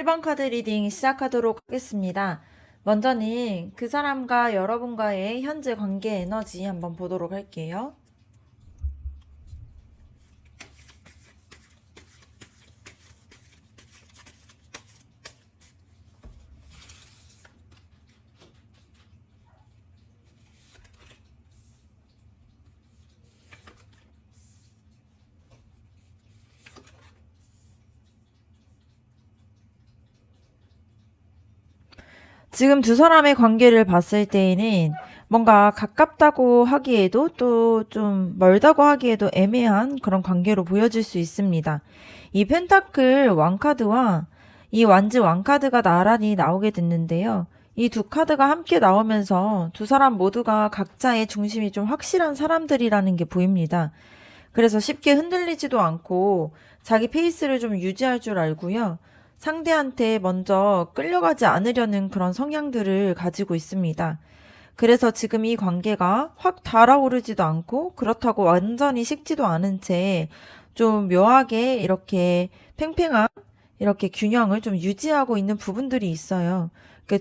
1번 카드 리딩 시작하도록 하겠습니다. 먼저는 그 사람과 여러분과의 현재 관계 에너지 한번 보도록 할게요. 지금 두 사람의 관계를 봤을 때에는 뭔가 가깝다고 하기에도 또 좀 멀다고 하기에도 애매한 그런 관계로 보여질 수 있습니다. 이 펜타클 왕카드와 이 완즈 왕카드가 나란히 나오게 됐는데요. 이 두 카드가 함께 나오면서 두 사람 모두가 각자의 중심이 좀 확실한 사람들이라는 게 보입니다. 그래서 쉽게 흔들리지도 않고 자기 페이스를 좀 유지할 줄 알고요. 상대한테 먼저 끌려가지 않으려는 그런 성향들을 가지고 있습니다. 그래서 지금 이 관계가 확 달아오르지도 않고 그렇다고 완전히 식지도 않은 채 좀 묘하게 이렇게 팽팽한 이렇게 균형을 좀 유지하고 있는 부분들이 있어요.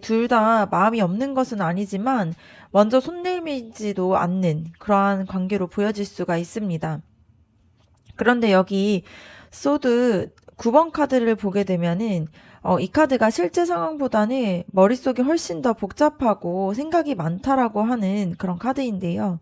둘 다 마음이 없는 것은 아니지만 먼저 손 내밀지도 않는 그러한 관계로 보여질 수가 있습니다. 그런데 여기 소드 9번 카드를 보게 되면은 이 카드가 실제 상황보다는 머릿속이 훨씬 더 복잡하고 생각이 많다라고 하는 그런 카드인데요.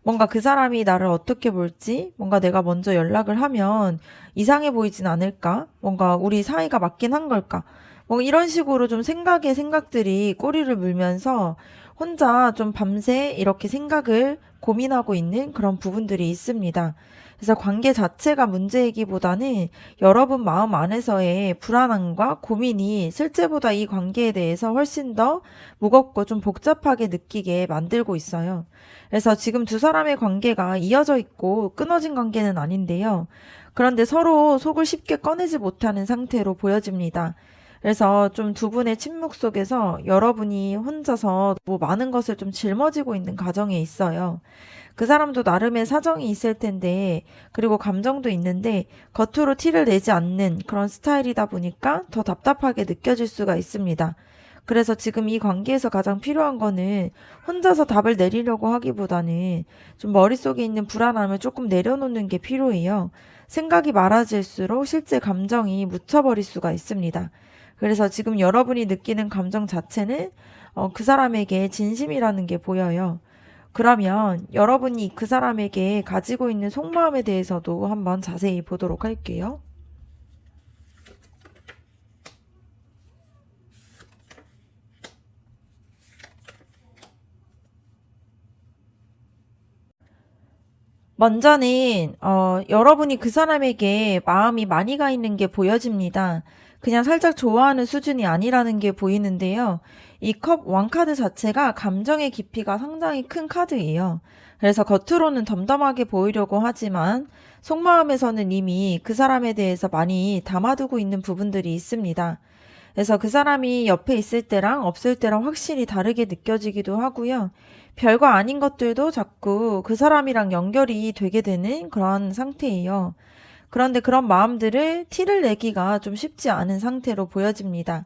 뭔가 그 사람이 나를 어떻게 볼지, 뭔가 내가 먼저 연락을 하면 이상해 보이진 않을까? 뭔가 우리 사이가 맞긴 한 걸까? 뭐 이런 식으로 좀 생각들이 꼬리를 물면서 혼자 좀 밤새 이렇게 생각을 고민하고 있는 그런 부분들이 있습니다. 그래서 관계 자체가 문제이기보다는 여러분 마음 안에서의 불안함과 고민이 실제보다 이 관계에 대해서 훨씬 더 무겁고 좀 복잡하게 느끼게 만들고 있어요. 그래서 지금 두 사람의 관계가 이어져 있고 끊어진 관계는 아닌데요. 그런데 서로 속을 쉽게 꺼내지 못하는 상태로 보여집니다. 그래서 좀 두 분의 침묵 속에서 여러분이 혼자서 뭐 많은 것을 좀 짊어지고 있는 과정에 있어요. 그 사람도 나름의 사정이 있을 텐데, 그리고 감정도 있는데, 겉으로 티를 내지 않는 그런 스타일이다 보니까 더 답답하게 느껴질 수가 있습니다. 그래서 지금 이 관계에서 가장 필요한 거는 혼자서 답을 내리려고 하기보다는 좀 머릿속에 있는 불안함을 조금 내려놓는 게 필요해요. 생각이 많아질수록 실제 감정이 묻혀버릴 수가 있습니다. 그래서 지금 여러분이 느끼는 감정 자체는 그 사람에게 진심이라는 게 보여요. 그러면 여러분이 그 사람에게 가지고 있는 속마음에 대해서도 한번 자세히 보도록 할게요. 먼저는 여러분이 그 사람에게 마음이 많이 가 있는 게 보여집니다. 그냥 살짝 좋아하는 수준이 아니라는 게 보이는데요. 이 컵 왕카드 자체가 감정의 깊이가 상당히 큰 카드예요. 그래서 겉으로는 덤덤하게 보이려고 하지만 속마음에서는 이미 그 사람에 대해서 많이 담아두고 있는 부분들이 있습니다. 그래서 그 사람이 옆에 있을 때랑 없을 때랑 확실히 다르게 느껴지기도 하고요. 별거 아닌 것들도 자꾸 그 사람이랑 연결이 되게 되는 그런 상태예요. 그런데 그런 마음들을 티를 내기가 좀 쉽지 않은 상태로 보여집니다.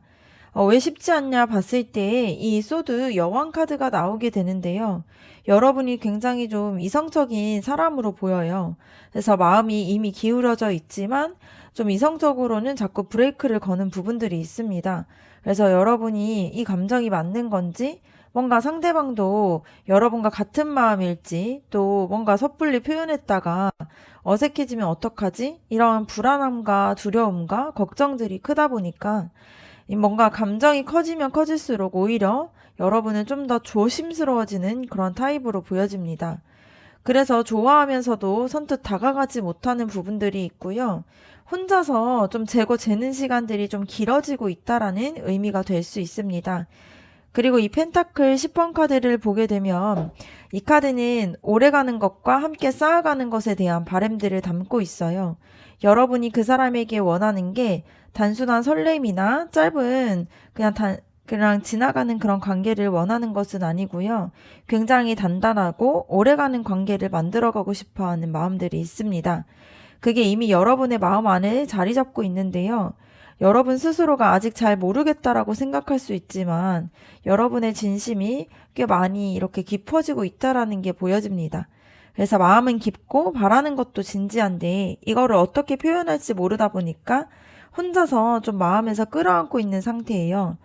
왜 쉽지 않냐 봤을 때 이 소드 여왕 카드가 나오게 되는데요. 여러분이 굉장히 좀 이성적인 사람으로 보여요. 그래서 마음이 이미 기울어져 있지만 좀 이성적으로는 자꾸 브레이크를 거는 부분들이 있습니다. 그래서 여러분이 이 감정이 맞는 건지 뭔가 상대방도 여러분과 같은 마음일지 또 뭔가 섣불리 표현했다가 어색해지면 어떡하지? 이런 불안함과 두려움과 걱정들이 크다 보니까 이 뭔가 감정이 커지면 커질수록 오히려 여러분은 좀 더 조심스러워지는 그런 타입으로 보여집니다. 그래서 좋아하면서도 선뜻 다가가지 못하는 부분들이 있고요. 혼자서 좀 재고 재는 시간들이 좀 길어지고 있다라는 의미가 될 수 있습니다. 그리고 이 펜타클 10번 카드를 보게 되면 이 카드는 오래가는 것과 함께 쌓아가는 것에 대한 바람들을 담고 있어요. 여러분이 그 사람에게 원하는 게 단순한 설렘이나 짧은 그냥 지나가는 그런 관계를 원하는 것은 아니고요. 굉장히 단단하고 오래가는 관계를 만들어가고 싶어 하는 마음들이 있습니다. 그게 이미 여러분의 마음 안에 자리 잡고 있는데요. 여러분 스스로가 아직 잘 모르겠다라고 생각할 수 있지만 여러분의 진심이 꽤 많이 이렇게 깊어지고 있다라는 게 보여집니다. 그래서 마음은 깊고 바라는 것도 진지한데 이거를 어떻게 표현할지 모르다 보니까 혼자서 좀 마음에서 끌어안고 있는 상태예요.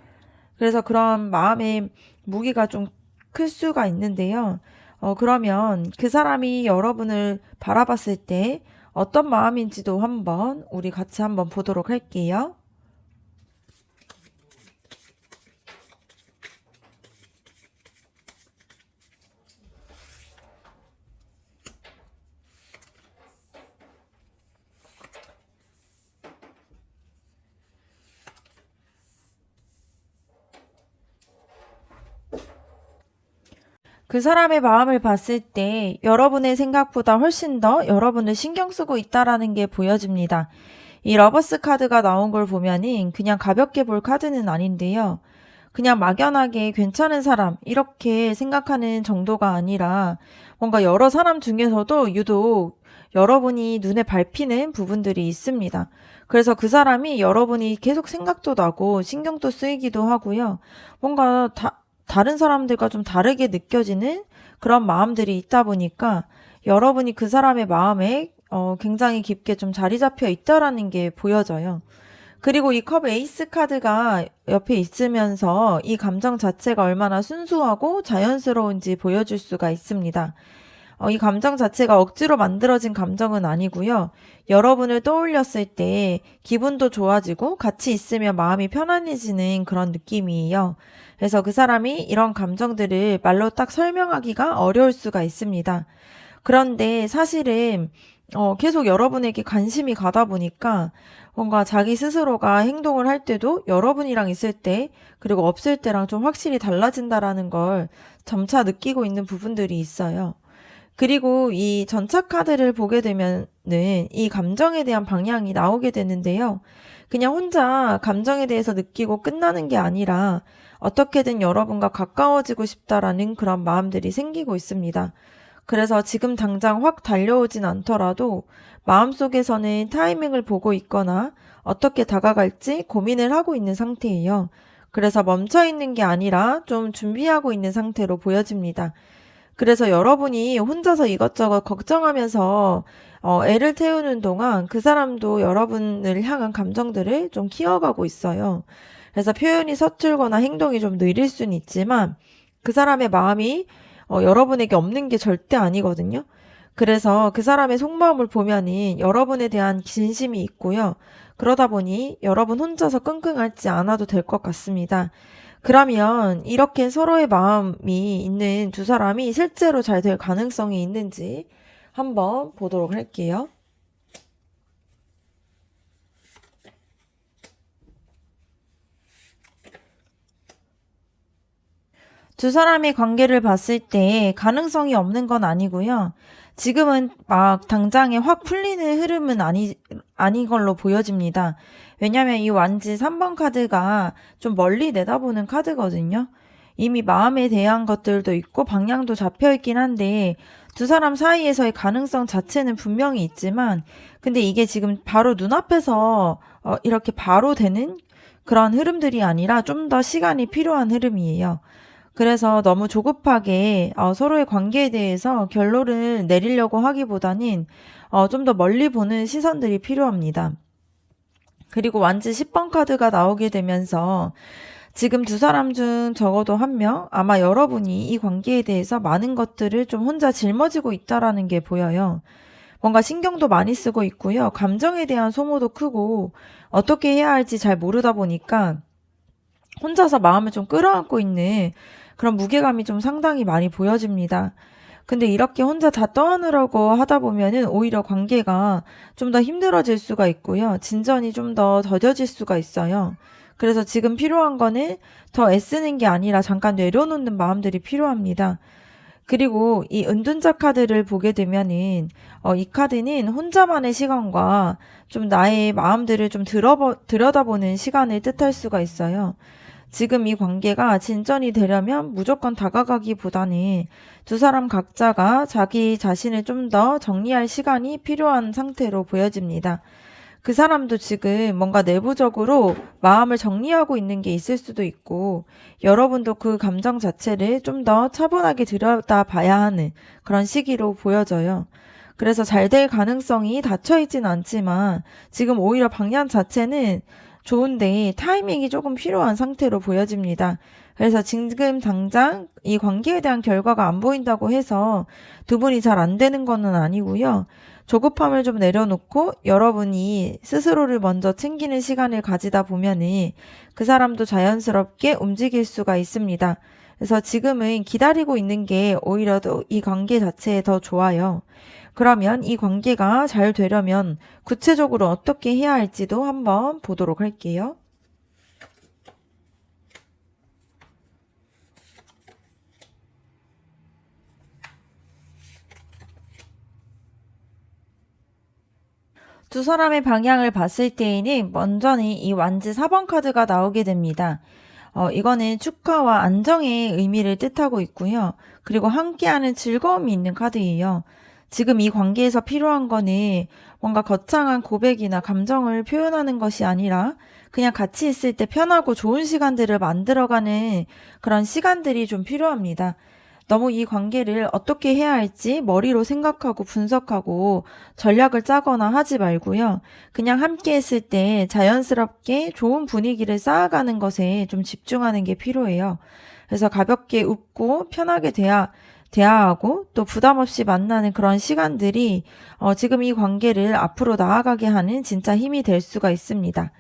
그래서 그런 마음의 무게가 좀 클 수가 있는데요. 그러면 그 사람이 여러분을 바라봤을 때 어떤 마음인지도 한번 우리 같이 한번 보도록 할게요. 그 사람의 마음을 봤을 때 여러분의 생각보다 훨씬 더 여러분을 신경 쓰고 있다라는 게 보여집니다. 이 러버스 카드가 나온 걸 보면은 그냥 가볍게 볼 카드는 아닌데요. 그냥 막연하게 괜찮은 사람 이렇게 생각하는 정도가 아니라 뭔가 여러 사람 중에서도 유독 여러분이 눈에 밟히는 부분들이 있습니다. 그래서 그 사람이 여러분이 계속 생각도 나고 신경도 쓰이기도 하고요. 뭔가 다른 사람들과 좀 다르게 느껴지는 그런 마음들이 있다 보니까 여러분이 그 사람의 마음에 굉장히 깊게 좀 자리 잡혀 있다라는 게 보여져요. 그리고 이 컵 에이스 카드가 옆에 있으면서 이 감정 자체가 얼마나 순수하고 자연스러운지 보여줄 수가 있습니다. 이 감정 자체가 억지로 만들어진 감정은 아니고요. 여러분을 떠올렸을 때 기분도 좋아지고 같이 있으면 마음이 편안해지는 그런 느낌이에요. 그래서 그 사람이 이런 감정들을 말로 딱 설명하기가 어려울 수가 있습니다. 그런데 사실은 계속 여러분에게 관심이 가다 보니까 뭔가 자기 스스로가 행동을 할 때도 여러분이랑 있을 때 그리고 없을 때랑 좀 확실히 달라진다라는 걸 점차 느끼고 있는 부분들이 있어요. 그리고 이 전차 카드를 보게 되면은 이 감정에 대한 방향이 나오게 되는데요. 그냥 혼자 감정에 대해서 느끼고 끝나는 게 아니라 어떻게든 여러분과 가까워지고 싶다라는 그런 마음들이 생기고 있습니다. 그래서 지금 당장 확 달려오진 않더라도 마음속에서는 타이밍을 보고 있거나 어떻게 다가갈지 고민을 하고 있는 상태예요. 그래서 멈춰 있는 게 아니라 좀 준비하고 있는 상태로 보여집니다. 그래서 여러분이 혼자서 이것저것 걱정하면서 애를 태우는 동안 그 사람도 여러분을 향한 감정들을 좀 키워가고 있어요. 그래서 표현이 서툴거나 행동이 좀 느릴 수는 있지만 그 사람의 마음이 여러분에게 없는 게 절대 아니거든요. 그래서 그 사람의 속마음을 보면은 여러분에 대한 진심이 있고요. 그러다 보니 여러분 혼자서 끙끙 앓지 않아도 될 것 같습니다. 그러면 이렇게 서로의 마음이 있는 두 사람이 실제로 잘 될 가능성이 있는지 한번 보도록 할게요. 두 사람의 관계를 봤을 때 가능성이 없는 건 아니고요. 지금은 막 당장에 확 풀리는 흐름은 아닌 걸로 보여집니다. 왜냐면 이 완지 3번 카드가 좀 멀리 내다보는 카드거든요. 이미 마음에 대한 것들도 있고 방향도 잡혀 있긴 한데 두 사람 사이에서의 가능성 자체는 분명히 있지만 근데 이게 지금 바로 눈앞에서 이렇게 바로 되는 그런 흐름들이 아니라 좀 더 시간이 필요한 흐름이에요. 그래서 너무 조급하게 서로의 관계에 대해서 결론을 내리려고 하기보다는 좀 더 멀리 보는 시선들이 필요합니다. 그리고 완지 10번 카드가 나오게 되면서 지금 두 사람 중 적어도 한 명, 아마 여러분이 이 관계에 대해서 많은 것들을 좀 혼자 짊어지고 있다라는 게 보여요. 뭔가 신경도 많이 쓰고 있고요. 감정에 대한 소모도 크고 어떻게 해야 할지 잘 모르다 보니까 혼자서 마음을 좀 끌어안고 있는 그런 무게감이 좀 상당히 많이 보여집니다. 근데 이렇게 혼자 다 떠안으려고 하다 보면은 오히려 관계가 좀 더 힘들어질 수가 있고요. 진전이 좀 더 더뎌질 수가 있어요. 그래서 지금 필요한 거는 더 애쓰는 게 아니라 잠깐 내려놓는 마음들이 필요합니다. 그리고 이 은둔자 카드를 보게 되면은 이 카드는 혼자만의 시간과 좀 나의 마음들을 좀 들여다보는 시간을 뜻할 수가 있어요. 지금 이 관계가 진전이 되려면 무조건 다가가기보다는 두 사람 각자가 자기 자신을 좀 더 정리할 시간이 필요한 상태로 보여집니다. 그 사람도 지금 뭔가 내부적으로 마음을 정리하고 있는 게 있을 수도 있고, 여러분도 그 감정 자체를 좀 더 차분하게 들여다 봐야 하는 그런 시기로 보여져요. 그래서 잘 될 가능성이 닫혀 있진 않지만, 지금 오히려 방향 자체는 좋은데 타이밍이 조금 필요한 상태로 보여집니다. 그래서 지금 당장 이 관계에 대한 결과가 안 보인다고 해서 두 분이 잘 안 되는 거는 아니고요. 조급함을 좀 내려놓고 여러분이 스스로를 먼저 챙기는 시간을 가지다 보면은 그 사람도 자연스럽게 움직일 수가 있습니다. 그래서 지금은 기다리고 있는 게 오히려 더 이 관계 자체에 더 좋아요. 그러면 이 관계가 잘 되려면 구체적으로 어떻게 해야 할지도 한번 보도록 할게요. 두 사람의 방향을 봤을 때에는 먼저는 이 완지 4번 카드가 나오게 됩니다. 이거는 축하와 안정의 의미를 뜻하고 있고요. 그리고 함께하는 즐거움이 있는 카드예요. 지금 이 관계에서 필요한 거는 뭔가 거창한 고백이나 감정을 표현하는 것이 아니라 그냥 같이 있을 때 편하고 좋은 시간들을 만들어가는 그런 시간들이 좀 필요합니다. 너무 이 관계를 어떻게 해야 할지 머리로 생각하고 분석하고 전략을 짜거나 하지 말고요. 그냥 함께 했을 때 자연스럽게 좋은 분위기를 쌓아가는 것에 좀 집중하는 게 필요해요. 그래서 가볍게 웃고 편하게 대화하고 또 부담 없이 만나는 그런 시간들이 지금 이 관계를 앞으로 나아가게 하는 진짜 힘이 될 수가 있습니다.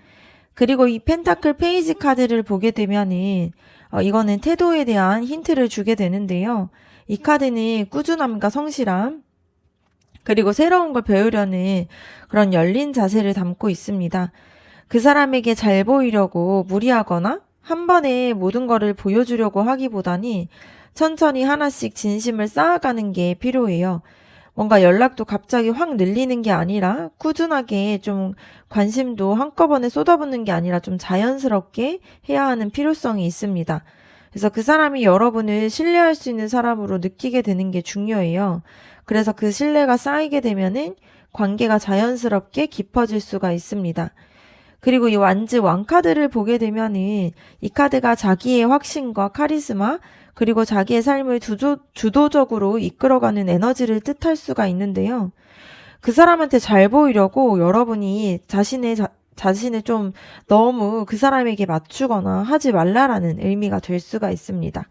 그리고 이 펜타클 페이지 카드를 보게 되면은 이거는 태도에 대한 힌트를 주게 되는데요. 이 카드는 꾸준함과 성실함, 그리고 새로운 걸 배우려는 그런 열린 자세를 담고 있습니다. 그 사람에게 잘 보이려고 무리하거나 한 번에 모든 거를 보여주려고 하기보다는 천천히 하나씩 진심을 쌓아가는 게 필요해요. 뭔가 연락도 갑자기 확 늘리는 게 아니라 꾸준하게 좀 관심도 한꺼번에 쏟아붓는 게 아니라 좀 자연스럽게 해야 하는 필요성이 있습니다. 그래서 그 사람이 여러분을 신뢰할 수 있는 사람으로 느끼게 되는 게 중요해요. 그래서 그 신뢰가 쌓이게 되면은 관계가 자연스럽게 깊어질 수가 있습니다. 그리고 이 완즈 왕카드를 보게 되면은 이 카드가 자기의 확신과 카리스마 그리고 자기의 삶을 주도적으로 이끌어가는 에너지를 뜻할 수가 있는데요. 그 사람한테 잘 보이려고 여러분이 자신을 좀 너무 그 사람에게 맞추거나 하지 말라라는 의미가 될 수가 있습니다.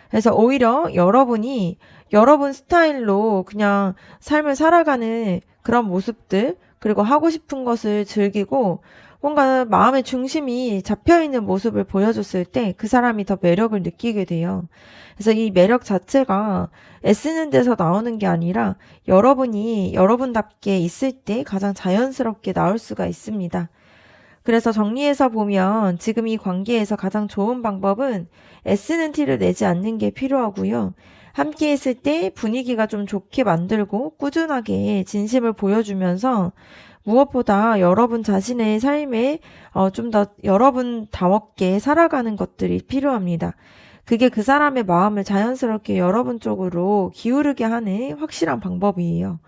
그래서 오히려 여러분이 여러분 스타일로 그냥 삶을 살아가는 그런 모습들, 그리고 하고 싶은 것을 즐기고 뭔가 마음의 중심이 잡혀있는 모습을 보여줬을 때 그 사람이 더 매력을 느끼게 돼요. 그래서 이 매력 자체가 애쓰는 데서 나오는 게 아니라 여러분이 여러분답게 있을 때 가장 자연스럽게 나올 수가 있습니다. 그래서 정리해서 보면 지금 이 관계에서 가장 좋은 방법은 애쓰는 티를 내지 않는 게 필요하고요. 함께 했을 때 분위기가 좀 좋게 만들고 꾸준하게 진심을 보여주면서 무엇보다 여러분 자신의 삶에 좀 더 여러분다웠게 살아가는 것들이 필요합니다. 그게 그 사람의 마음을 자연스럽게 여러분 쪽으로 기울게 하는 확실한 방법이에요.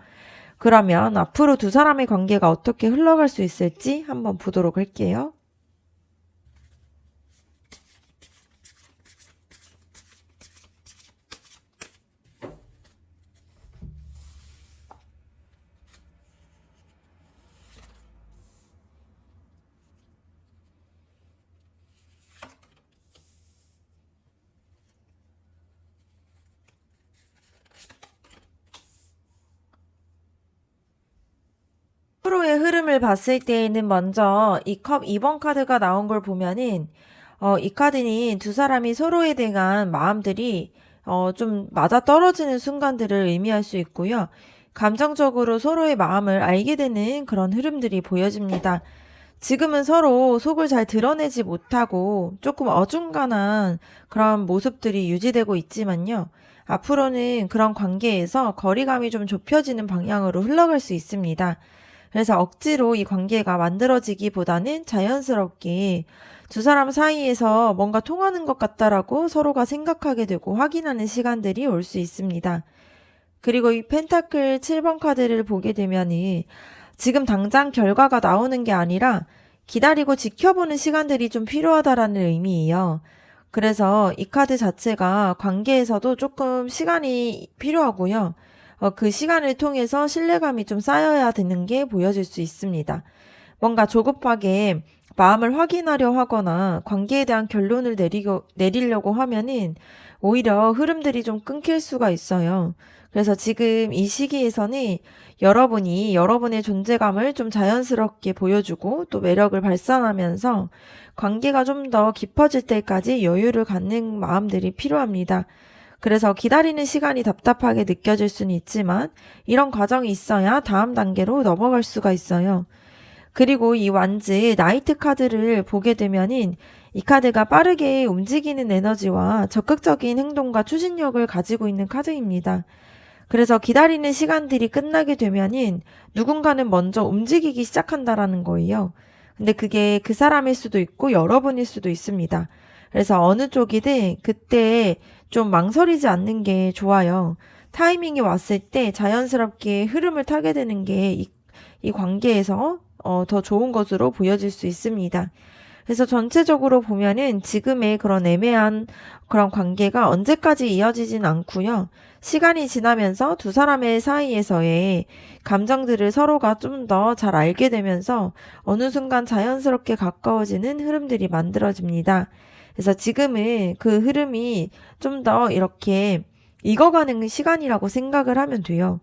그러면 앞으로 두 사람의 관계가 어떻게 흘러갈 수 있을지 한번 보도록 할게요. 앞으로의 흐름을 봤을 때에는 먼저 이 컵 2번 카드가 나온 걸 보면은 이 카드는 두 사람이 서로에 대한 마음들이 좀 맞아떨어지는 순간들을 의미할 수 있고요. 감정적으로 서로의 마음을 알게 되는 그런 흐름들이 보여집니다. 지금은 서로 속을 잘 드러내지 못하고 조금 어중간한 그런 모습들이 유지되고 있지만요. 앞으로는 그런 관계에서 거리감이 좀 좁혀지는 방향으로 흘러갈 수 있습니다. 그래서 억지로 이 관계가 만들어지기보다는 자연스럽게 두 사람 사이에서 뭔가 통하는 것 같다라고 서로가 생각하게 되고 확인하는 시간들이 올 수 있습니다. 그리고 이 펜타클 7번 카드를 보게 되면은 지금 당장 결과가 나오는 게 아니라 기다리고 지켜보는 시간들이 좀 필요하다라는 의미예요. 그래서 이 카드 자체가 관계에서도 조금 시간이 필요하고요. 그 시간을 통해서 신뢰감이 좀 쌓여야 되는 게 보여질 수 있습니다. 뭔가 조급하게 마음을 확인하려 하거나 관계에 대한 결론을 내리려고 하면은 오히려 흐름들이 좀 끊길 수가 있어요. 그래서 지금 이 시기에서는 여러분이 여러분의 존재감을 좀 자연스럽게 보여주고 또 매력을 발산하면서 관계가 좀 더 깊어질 때까지 여유를 갖는 마음들이 필요합니다. 그래서 기다리는 시간이 답답하게 느껴질 수는 있지만 이런 과정이 있어야 다음 단계로 넘어갈 수가 있어요. 그리고 이 완즈 나이트 카드를 보게 되면은 이 카드가 빠르게 움직이는 에너지와 적극적인 행동과 추진력을 가지고 있는 카드입니다. 그래서 기다리는 시간들이 끝나게 되면은 누군가는 먼저 움직이기 시작한다라는 거예요. 근데 그게 그 사람일 수도 있고 여러분일 수도 있습니다. 그래서 어느 쪽이든 그때 좀 망설이지 않는 게 좋아요. 타이밍이 왔을 때 자연스럽게 흐름을 타게 되는 게 이 관계에서 더 좋은 것으로 보여질 수 있습니다. 그래서 전체적으로 보면은 지금의 그런 애매한 그런 관계가 언제까지 이어지진 않고요. 시간이 지나면서 두 사람의 사이에서의 감정들을 서로가 좀 더 잘 알게 되면서 어느 순간 자연스럽게 가까워지는 흐름들이 만들어집니다. 그래서 지금은 그 흐름이 좀 더 이렇게 익어가는 시간이라고 생각을 하면 돼요.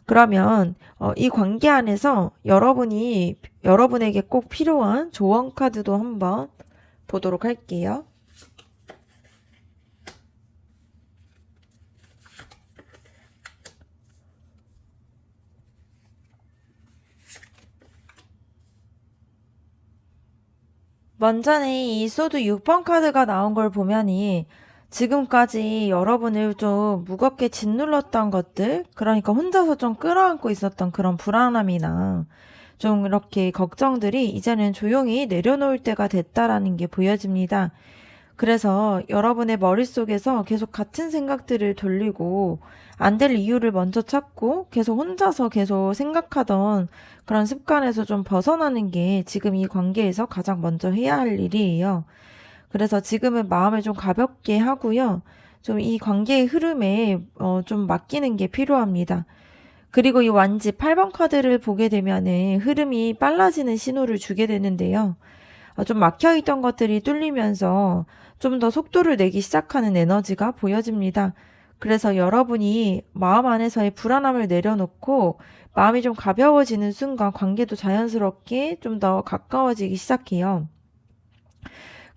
그러면 이 관계 안에서 여러분에게 꼭 필요한 조언 카드도 한번 보도록 할게요. 먼저는 이 소드 6번 카드가 나온 걸 보면이 지금까지 여러분을 좀 무겁게 짓눌렀던 것들, 그러니까 혼자서 좀 끌어안고 있었던 그런 불안함이나 좀 이렇게 걱정들이 이제는 조용히 내려놓을 때가 됐다라는 게 보여집니다. 그래서 여러분의 머릿속에서 계속 같은 생각들을 돌리고 안 될 이유를 먼저 찾고 계속 혼자서 계속 생각하던 그런 습관에서 좀 벗어나는 게 지금 이 관계에서 가장 먼저 해야 할 일이에요. 그래서 지금은 마음을 좀 가볍게 하고요. 좀 이 관계의 흐름에 좀 맡기는 게 필요합니다. 그리고 이 완지 8번 카드를 보게 되면은 흐름이 빨라지는 신호를 주게 되는데요. 좀 막혀있던 것들이 뚫리면서 좀 더 속도를 내기 시작하는 에너지가 보여집니다. 그래서 여러분이 마음 안에서의 불안함을 내려놓고 마음이 좀 가벼워지는 순간 관계도 자연스럽게 좀 더 가까워지기 시작해요.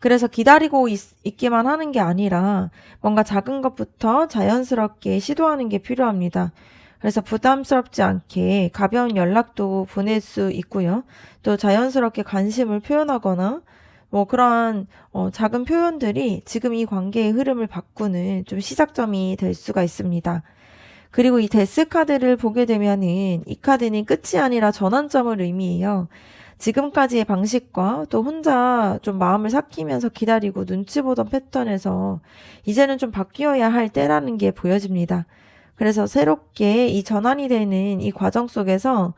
그래서 기다리고 있기만 하는 게 아니라 뭔가 작은 것부터 자연스럽게 시도하는 게 필요합니다. 그래서 부담스럽지 않게 가벼운 연락도 보낼 수 있고요. 또 자연스럽게 관심을 표현하거나 뭐 그러한 작은 표현들이 지금 이 관계의 흐름을 바꾸는 좀 시작점이 될 수가 있습니다. 그리고 이 데스 카드를 보게 되면은 이 카드는 끝이 아니라 전환점을 의미해요. 지금까지의 방식과 또 혼자 좀 마음을 삭히면서 기다리고 눈치 보던 패턴에서 이제는 좀 바뀌어야 할 때라는 게 보여집니다. 그래서 새롭게 이 전환이 되는 이 과정 속에서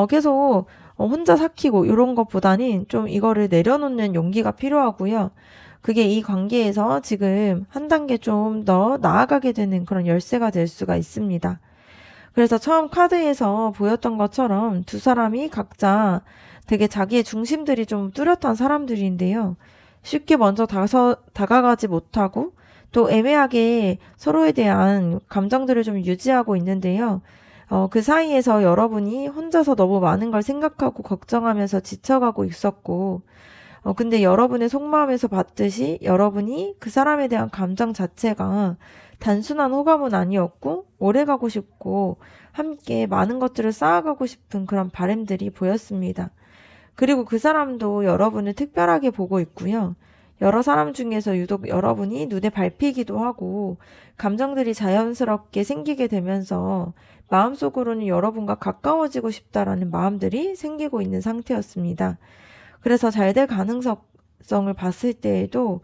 계속 혼자 삭히고 이런 것보다는 좀 이거를 내려놓는 용기가 필요하고요. 그게 이 관계에서 지금 한 단계 좀 더 나아가게 되는 그런 열쇠가 될 수가 있습니다. 그래서 처음 카드에서 보였던 것처럼 두 사람이 각자 되게 자기의 중심들이 좀 뚜렷한 사람들인데요. 쉽게 먼저 다가가지 못하고 또 애매하게 서로에 대한 감정들을 좀 유지하고 있는데요. 그 사이에서 여러분이 혼자서 너무 많은 걸 생각하고 걱정하면서 지쳐가고 있었고, 근데 여러분의 속마음에서 봤듯이 여러분이 그 사람에 대한 감정 자체가 단순한 호감은 아니었고, 오래 가고 싶고, 함께 많은 것들을 쌓아가고 싶은 그런 바람들이 보였습니다. 그리고 그 사람도 여러분을 특별하게 보고 있고요. 여러 사람 중에서 유독 여러분이 눈에 밟히기도 하고 감정들이 자연스럽게 생기게 되면서 마음속으로는 여러분과 가까워지고 싶다라는 마음들이 생기고 있는 상태였습니다. 그래서 잘 될 가능성을 봤을 때에도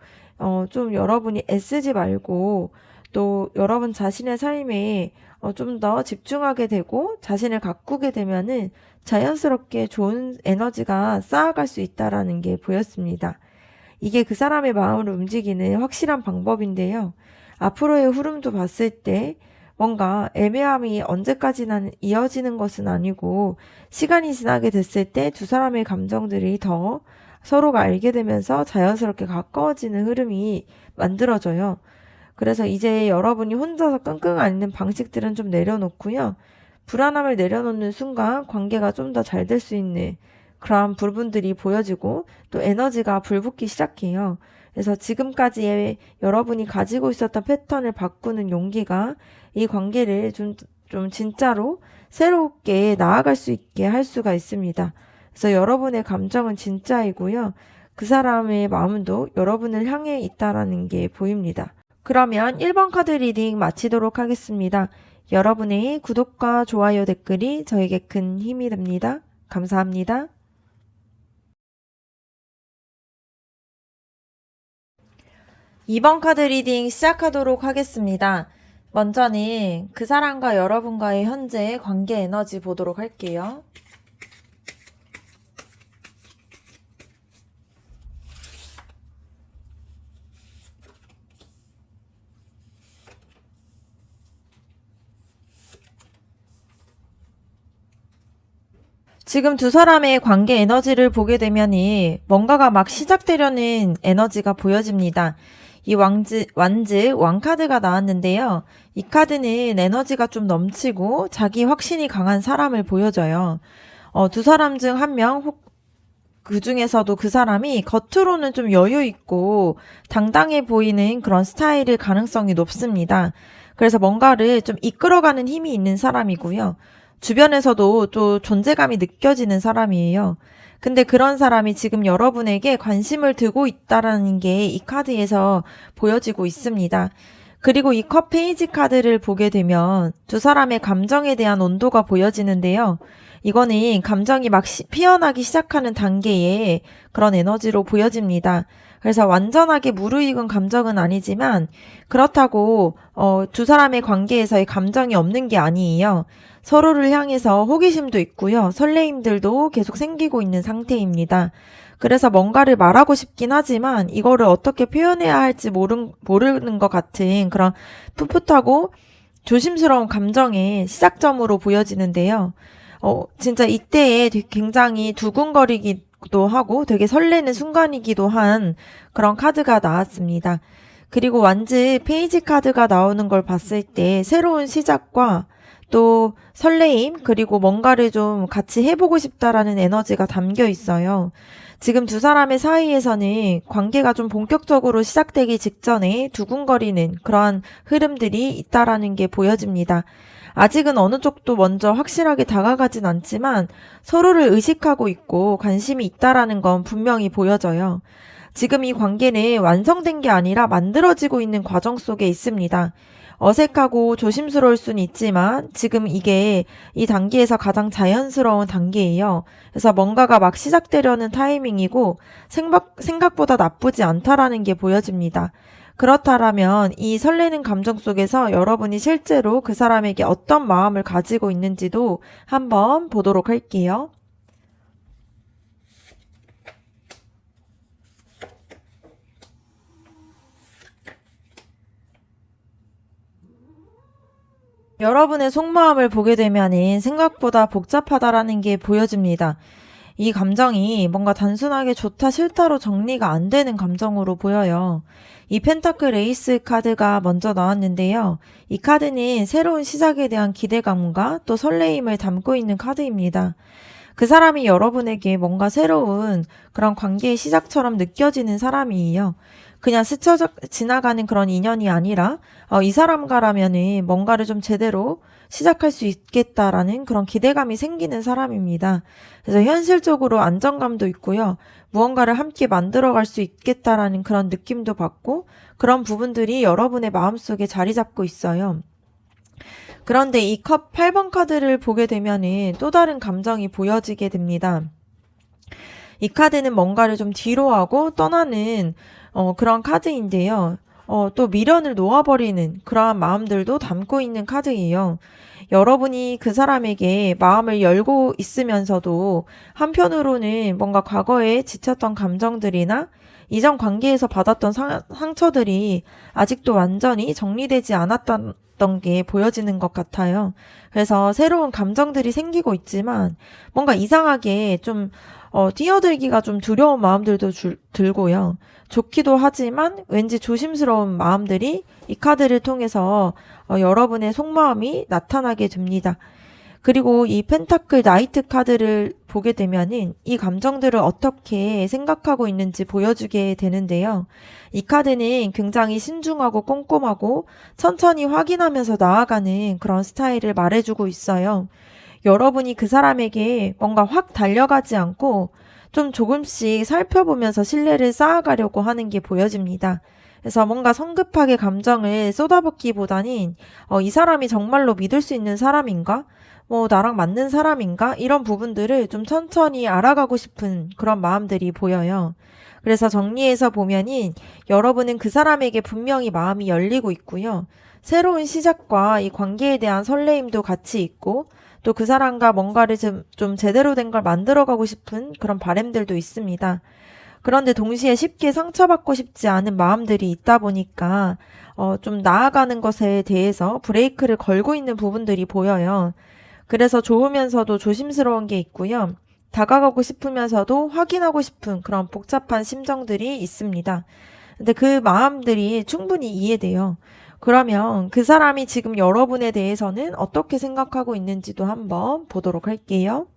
좀 여러분이 애쓰지 말고 또 여러분 자신의 삶에 좀 더 집중하게 되고 자신을 가꾸게 되면은 자연스럽게 좋은 에너지가 쌓아갈 수 있다라는 게 보였습니다. 이게 그 사람의 마음을 움직이는 확실한 방법인데요. 앞으로의 흐름도 봤을 때 뭔가 애매함이 언제까지나 이어지는 것은 아니고 시간이 지나게 됐을 때 두 사람의 감정들이 더 서로가 알게 되면서 자연스럽게 가까워지는 흐름이 만들어져요. 그래서 이제 여러분이 혼자서 끙끙 앓는 방식들은 좀 내려놓고요. 불안함을 내려놓는 순간 관계가 좀 더 잘 될 수 있는 그러한 부분들이 보여지고 또 에너지가 불붙기 시작해요. 그래서 지금까지의 여러분이 가지고 있었던 패턴을 바꾸는 용기가 이 관계를 좀 진짜로 새롭게 나아갈 수 있게 할 수가 있습니다. 그래서 여러분의 감정은 진짜이고요. 그 사람의 마음도 여러분을 향해 있다라는 게 보입니다. 그러면 1번 카드 리딩 마치도록 하겠습니다. 여러분의 구독과 좋아요 댓글이 저에게 큰 힘이 됩니다. 감사합니다. 2번 카드 리딩 시작하도록 하겠습니다. 먼저는 그 사람과 여러분과의 현재 관계 에너지 보도록 할게요. 지금 두 사람의 관계 에너지를 보게 되면은 뭔가가 막 시작되려는 에너지가 보여집니다. 이 왕카드가 나왔는데요. 이 카드는 에너지가 좀 넘치고 자기 확신이 강한 사람을 보여줘요. 두 사람 중 한 명, 그 중에서도 그 사람이 겉으로는 좀 여유 있고 당당해 보이는 그런 스타일일 가능성이 높습니다. 그래서 뭔가를 좀 이끌어가는 힘이 있는 사람이고요. 주변에서도 또 존재감이 느껴지는 사람이에요. 근데 그런 사람이 지금 여러분에게 관심을 두고 있다라는 게 이 카드에서 보여지고 있습니다. 그리고 이 컵 페이지 카드를 보게 되면 두 사람의 감정에 대한 온도가 보여지는데요. 이거는 감정이 막 피어나기 시작하는 단계의 그런 에너지로 보여집니다. 그래서 완전하게 무르익은 감정은 아니지만 그렇다고 두 사람의 관계에서의 감정이 없는 게 아니에요. 서로를 향해서 호기심도 있고요. 설레임들도 계속 생기고 있는 상태입니다. 그래서 뭔가를 말하고 싶긴 하지만 이거를 어떻게 표현해야 할지 모르는 것 같은 그런 풋풋하고 조심스러운 감정의 시작점으로 보여지는데요. 진짜 이때에 굉장히 두근거리기도 하고 되게 설레는 순간이기도 한 그런 카드가 나왔습니다. 그리고 완즈 페이지 카드가 나오는 걸 봤을 때 새로운 시작과 또 설레임 그리고 뭔가를 좀 같이 해보고 싶다라는 에너지가 담겨 있어요. 지금 두 사람의 사이에서는 관계가 좀 본격적으로 시작되기 직전에 두근거리는 그러한 흐름들이 있다라는 게 보여집니다. 아직은 어느 쪽도 먼저 확실하게 다가가진 않지만 서로를 의식하고 있고 관심이 있다라는 건 분명히 보여져요. 지금 이 관계는 완성된 게 아니라 만들어지고 있는 과정 속에 있습니다. 어색하고 조심스러울 수는 있지만 지금 이게 이 단계에서 가장 자연스러운 단계예요. 그래서 뭔가가 막 시작되려는 타이밍이고 생각보다 나쁘지 않다라는 게 보여집니다. 그렇다면 이 설레는 감정 속에서 여러분이 실제로 그 사람에게 어떤 마음을 가지고 있는지도 한번 보도록 할게요. 여러분의 속마음을 보게 되면은 생각보다 복잡하다라는 게 보여집니다. 이 감정이 뭔가 단순하게 좋다 싫다로 정리가 안 되는 감정으로 보여요. 이 펜타클 에이스 카드가 먼저 나왔는데요. 이 카드는 새로운 시작에 대한 기대감과 또 설레임을 담고 있는 카드입니다. 그 사람이 여러분에게 뭔가 새로운 그런 관계의 시작처럼 느껴지는 사람이에요. 그냥 스쳐 지나가는 그런 인연이 아니라 이 사람과라면은 뭔가를 좀 제대로 시작할 수 있겠다라는 그런 기대감이 생기는 사람입니다. 그래서 현실적으로 안정감도 있고요. 무언가를 함께 만들어갈 수 있겠다라는 그런 느낌도 받고 그런 부분들이 여러분의 마음속에 자리 잡고 있어요. 그런데 이 컵 8번 카드를 보게 되면은 또 다른 감정이 보여지게 됩니다. 이 카드는 뭔가를 좀 뒤로 하고 떠나는 그런 카드인데요. 또 미련을 놓아버리는 그러한 마음들도 담고 있는 카드예요. 여러분이 그 사람에게 마음을 열고 있으면서도 한편으로는 뭔가 과거에 지쳤던 감정들이나 이전 관계에서 받았던 상처들이 아직도 완전히 정리되지 않았던 게 보여지는 것 같아요. 그래서 새로운 감정들이 생기고 있지만 뭔가 이상하게 좀 뛰어들기가 좀 두려운 마음들도 들고요. 좋기도 하지만 왠지 조심스러운 마음들이 이 카드를 통해서 여러분의 속마음이 나타나게 됩니다. 그리고 이 펜타클 나이트 카드를 보게 되면은 이 감정들을 어떻게 생각하고 있는지 보여주게 되는데요. 이 카드는 굉장히 신중하고 꼼꼼하고 천천히 확인하면서 나아가는 그런 스타일을 말해주고 있어요. 여러분이 그 사람에게 뭔가 확 달려가지 않고 좀 조금씩 살펴보면서 신뢰를 쌓아가려고 하는 게 보여집니다. 그래서 뭔가 성급하게 감정을 쏟아붓기보다는 이 사람이 정말로 믿을 수 있는 사람인가? 나랑 맞는 사람인가? 이런 부분들을 좀 천천히 알아가고 싶은 그런 마음들이 보여요. 그래서 정리해서 보면은 여러분은 그 사람에게 분명히 마음이 열리고 있고요. 새로운 시작과 이 관계에 대한 설레임도 같이 있고 또 그 사람과 뭔가를 좀 제대로 된 걸 만들어가고 싶은 그런 바람들도 있습니다. 그런데 동시에 쉽게 상처받고 싶지 않은 마음들이 있다 보니까 좀 나아가는 것에 대해서 브레이크를 걸고 있는 부분들이 보여요. 그래서 좋으면서도 조심스러운 게 있고요. 다가가고 싶으면서도 확인하고 싶은 그런 복잡한 심정들이 있습니다. 근데 그 마음들이 충분히 이해돼요. 그러면 그 사람이 지금 여러분에 대해서는 어떻게 생각하고 있는지도 한번 보도록 할게요.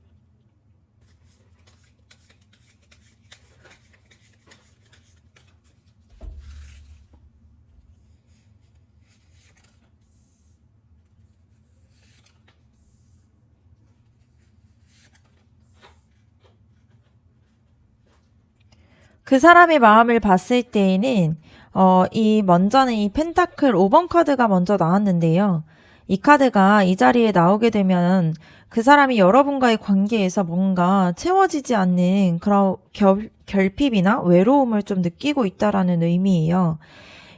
그 사람의 마음을 봤을 때에는 먼저는 이 펜타클 5번 카드가 먼저 나왔는데요. 이 카드가 이 자리에 나오게 되면 그 사람이 여러분과의 관계에서 뭔가 채워지지 않는 그런 결핍이나 외로움을 좀 느끼고 있다라는 의미예요.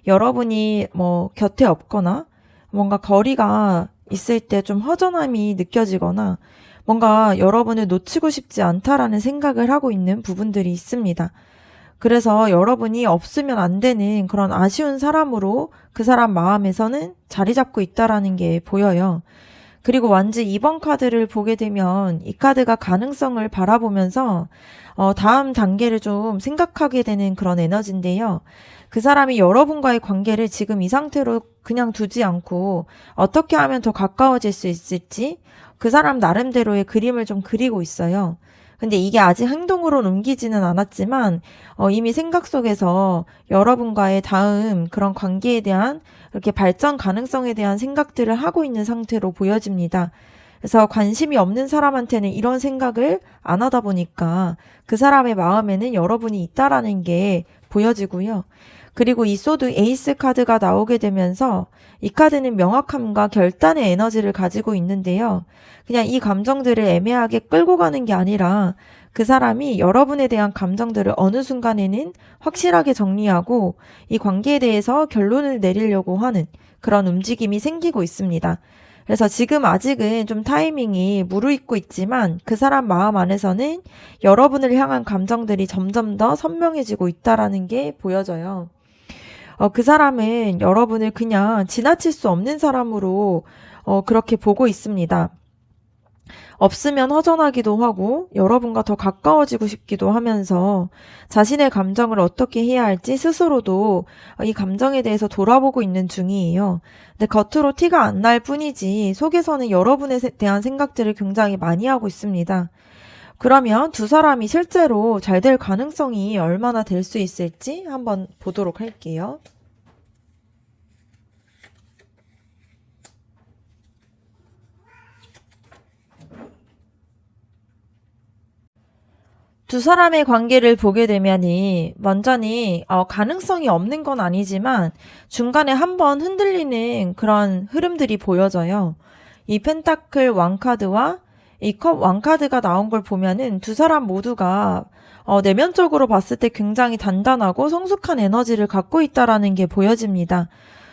여러분이 곁에 없거나 뭔가 거리가 있을 때 좀 허전함이 느껴지거나 뭔가 여러분을 놓치고 싶지 않다라는 생각을 하고 있는 부분들이 있습니다. 그래서 여러분이 없으면 안 되는 그런 아쉬운 사람으로 그 사람 마음에서는 자리 잡고 있다라는 게 보여요. 그리고 완지 2번 카드를 보게 되면 이 카드가 가능성을 바라보면서 다음 단계를 좀 생각하게 되는 그런 에너지인데요. 그 사람이 여러분과의 관계를 지금 이 상태로 그냥 두지 않고 어떻게 하면 더 가까워질 수 있을지 그 사람 나름대로의 그림을 좀 그리고 있어요. 근데 이게 아직 행동으로 옮기지는 않았지만 이미 생각 속에서 여러분과의 다음 그런 관계에 대한 이렇게 발전 가능성에 대한 생각들을 하고 있는 상태로 보여집니다. 그래서 관심이 없는 사람한테는 이런 생각을 안 하다 보니까 그 사람의 마음에는 여러분이 있다라는 게 보여지고요. 그리고 이 소드 에이스 카드가 나오게 되면서 이 카드는 명확함과 결단의 에너지를 가지고 있는데요. 그냥 이 감정들을 애매하게 끌고 가는 게 아니라 그 사람이 여러분에 대한 감정들을 어느 순간에는 확실하게 정리하고 이 관계에 대해서 결론을 내리려고 하는 그런 움직임이 생기고 있습니다. 그래서 지금 아직은 좀 타이밍이 무르익고 있지만 그 사람 마음 안에서는 여러분을 향한 감정들이 점점 더 선명해지고 있다라는 게 보여져요. 그 사람은 여러분을 그냥 지나칠 수 없는 사람으로 그렇게 보고 있습니다. 없으면 허전하기도 하고 여러분과 더 가까워지고 싶기도 하면서 자신의 감정을 어떻게 해야 할지 스스로도 이 감정에 대해서 돌아보고 있는 중이에요. 근데 겉으로 티가 안 날 뿐이지 속에서는 여러분에 대한 생각들을 굉장히 많이 하고 있습니다. 그러면 두 사람이 실제로 잘 될 가능성이 얼마나 될 수 있을지 한번 보도록 할게요. 두 사람의 관계를 보게 되면이 먼저는 가능성이 없는 건 아니지만 중간에 한번 흔들리는 그런 흐름들이 보여져요. 이 펜타클 왕 카드와 이 컵 왕카드가 나온 걸 보면은 두 사람 모두가 내면적으로 봤을 때 굉장히 단단하고 성숙한 에너지를 갖고 있다라는 게 보여집니다.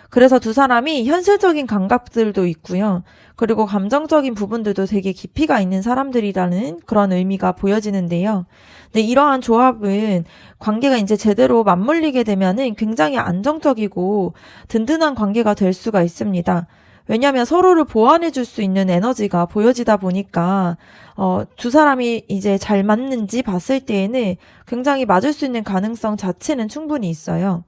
그래서 두 사람이 현실적인 감각들도 있고요. 그리고 감정적인 부분들도 되게 깊이가 있는 사람들이라는 그런 의미가 보여지는데요. 근데 이러한 조합은 관계가 이제 제대로 맞물리게 되면은 굉장히 안정적이고 든든한 관계가 될 수가 있습니다. 왜냐하면 서로를 보완해 줄 수 있는 에너지가 보여지다 보니까 두 사람이 이제 잘 맞는지 봤을 때에는 굉장히 맞을 수 있는 가능성 자체는 충분히 있어요.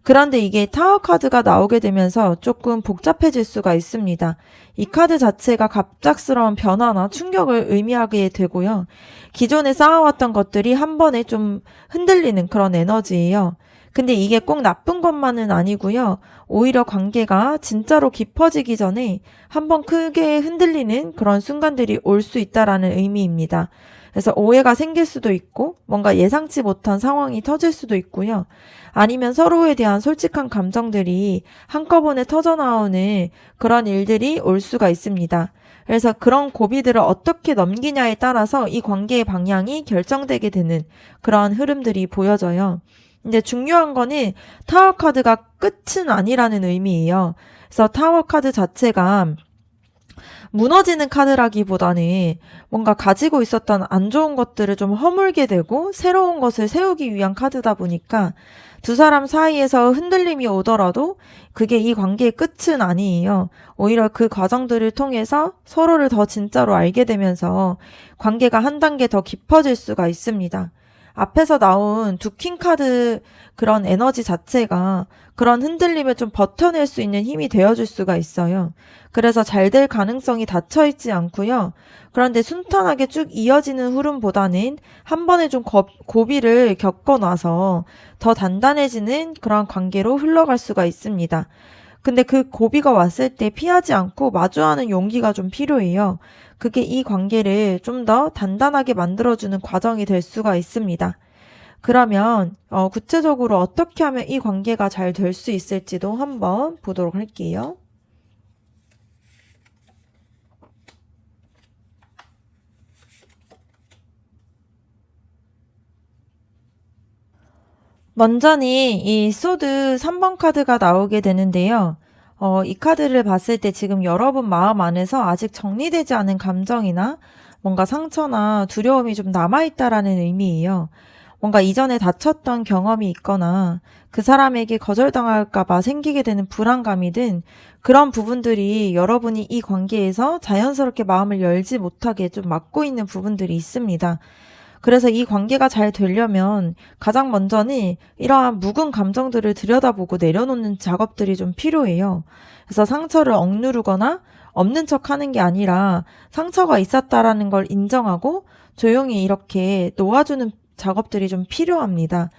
그런데 이게 타워 카드가 나오게 되면서 조금 복잡해질 수가 있습니다. 이 카드 자체가 갑작스러운 변화나 충격을 의미하게 되고요. 기존에 쌓아왔던 것들이 한 번에 좀 흔들리는 그런 에너지예요. 근데 이게 꼭 나쁜 것만은 아니고요. 오히려 관계가 진짜로 깊어지기 전에 한번 크게 흔들리는 그런 순간들이 올 수 있다라는 의미입니다. 그래서 오해가 생길 수도 있고 뭔가 예상치 못한 상황이 터질 수도 있고요. 아니면 서로에 대한 솔직한 감정들이 한꺼번에 터져나오는 그런 일들이 올 수가 있습니다. 그래서 그런 고비들을 어떻게 넘기냐에 따라서 이 관계의 방향이 결정되게 되는 그런 흐름들이 보여져요. 근데 중요한 거는 타워 카드가 끝은 아니라는 의미예요. 그래서 타워 카드 자체가 무너지는 카드라기보다는 뭔가 가지고 있었던 안 좋은 것들을 좀 허물게 되고 새로운 것을 세우기 위한 카드다 보니까 두 사람 사이에서 흔들림이 오더라도 그게 이 관계의 끝은 아니에요. 오히려 그 과정들을 통해서 서로를 더 진짜로 알게 되면서 관계가 한 단계 더 깊어질 수가 있습니다. 앞에서 나온 두 킹 카드 그런 에너지 자체가 그런 흔들림을 좀 버텨낼 수 있는 힘이 되어줄 수가 있어요. 그래서 잘 될 가능성이 닫혀있지 않고요. 그런데 순탄하게 쭉 이어지는 흐름보다는 한 번에 좀 고비를 겪어놔서 더 단단해지는 그런 관계로 흘러갈 수가 있습니다. 근데 그 고비가 왔을 때 피하지 않고 마주하는 용기가 좀 필요해요. 그게 이 관계를 좀 더 단단하게 만들어주는 과정이 될 수가 있습니다. 그러면 구체적으로 어떻게 하면 이 관계가 잘 될 수 있을지도 한번 보도록 할게요. 먼저는 이 소드 3번 카드가 나오게 되는데요. 이 카드를 봤을 때 지금 여러분 마음 안에서 아직 정리되지 않은 감정이나 뭔가 상처나 두려움이 좀 남아있다라는 의미예요. 뭔가 이전에 다쳤던 경험이 있거나 그 사람에게 거절당할까봐 생기게 되는 불안감이든 그런 부분들이 여러분이 이 관계에서 자연스럽게 마음을 열지 못하게 좀 막고 있는 부분들이 있습니다. 그래서 이 관계가 잘 되려면 가장 먼저는 이러한 묵은 감정들을 들여다보고 내려놓는 작업들이 좀 필요해요. 그래서 상처를 억누르거나 없는 척 하는 게 아니라 상처가 있었다라는 걸 인정하고 조용히 이렇게 놓아주는 작업들이 좀 필요합니다.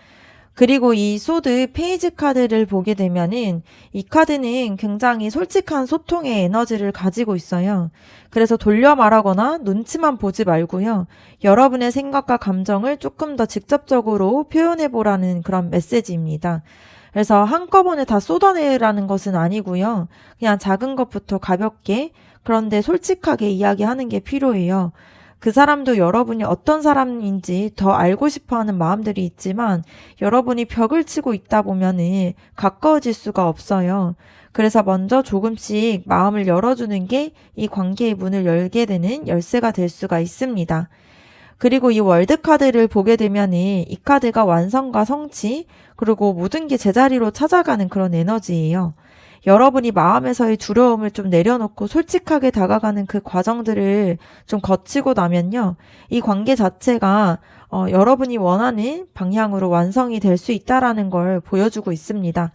그리고 이 소드 페이지 카드를 보게 되면은 이 카드는 굉장히 솔직한 소통의 에너지를 가지고 있어요. 그래서 돌려 말하거나 눈치만 보지 말고요. 여러분의 생각과 감정을 조금 더 직접적으로 표현해 보라는 그런 메시지입니다. 그래서 한꺼번에 다 쏟아내라는 것은 아니고요. 그냥 작은 것부터 가볍게 그런데 솔직하게 이야기하는 게 필요해요. 그 사람도 여러분이 어떤 사람인지 더 알고 싶어 하는 마음들이 있지만 여러분이 벽을 치고 있다 보면은 가까워질 수가 없어요. 그래서 먼저 조금씩 마음을 열어주는 게 이 관계의 문을 열게 되는 열쇠가 될 수가 있습니다. 그리고 이 월드 카드를 보게 되면은 이 카드가 완성과 성취 그리고 모든 게 제자리로 찾아가는 그런 에너지예요. 여러분이 마음에서의 두려움을 좀 내려놓고 솔직하게 다가가는 그 과정들을 좀 거치고 나면요. 이 관계 자체가 여러분이 원하는 방향으로 완성이 될 수 있다라는 걸 보여주고 있습니다.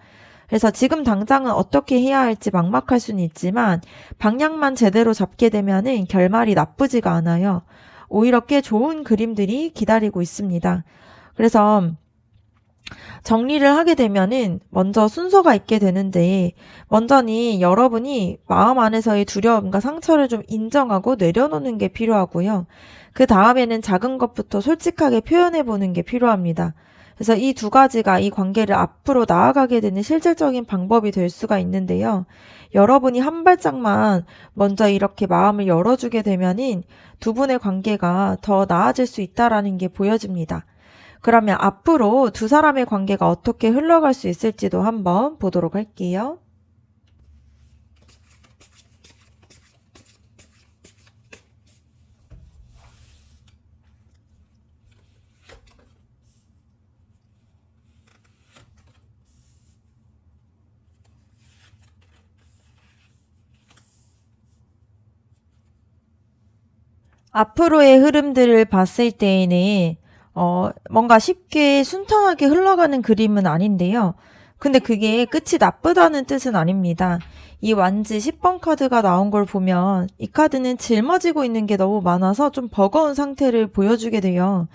그래서 지금 당장은 어떻게 해야 할지 막막할 수는 있지만 방향만 제대로 잡게 되면은 결말이 나쁘지가 않아요. 오히려 꽤 좋은 그림들이 기다리고 있습니다. 그래서 정리를 하게 되면은 먼저 순서가 있게 되는데 먼저는 여러분이 마음 안에서의 두려움과 상처를 좀 인정하고 내려놓는 게 필요하고요. 그 다음에는 작은 것부터 솔직하게 표현해 보는 게 필요합니다. 그래서 이 두 가지가 이 관계를 앞으로 나아가게 되는 실질적인 방법이 될 수가 있는데요. 여러분이 한 발짝만 먼저 이렇게 마음을 열어주게 되면은 두 분의 관계가 더 나아질 수 있다라는 게 보여집니다. 그러면 앞으로 두 사람의 관계가 어떻게 흘러갈 수 있을지도 한번 보도록 할게요. 앞으로의 흐름들을 봤을 때에는 뭔가 쉽게 순탄하게 흘러가는 그림은 아닌데요. 근데 그게 끝이 나쁘다는 뜻은 아닙니다. 이 완지 10번 카드가 나온 걸 보면 이 카드는 짊어지고 있는 게 너무 많아서 좀 버거운 상태를 보여주게 돼요.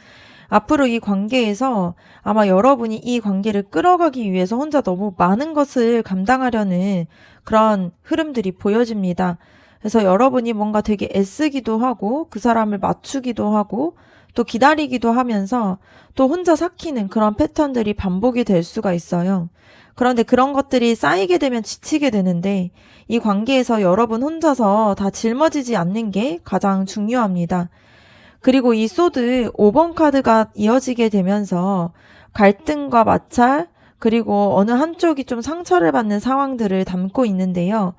앞으로 이 관계에서 아마 여러분이 이 관계를 끌어가기 위해서 혼자 너무 많은 것을 감당하려는 그런 흐름들이 보여집니다. 그래서 여러분이 뭔가 되게 애쓰기도 하고 그 사람을 맞추기도 하고 또 기다리기도 하면서 또 혼자 삭히는 그런 패턴들이 반복이 될 수가 있어요. 그런데 그런 것들이 쌓이게 되면 지치게 되는데 이 관계에서 여러분 혼자서 다 짊어지지 않는 게 가장 중요합니다. 그리고 이 소드 5번 카드가 이어지게 되면서 갈등과 마찰, 그리고 어느 한쪽이 좀 상처를 받는 상황들을 담고 있는데요.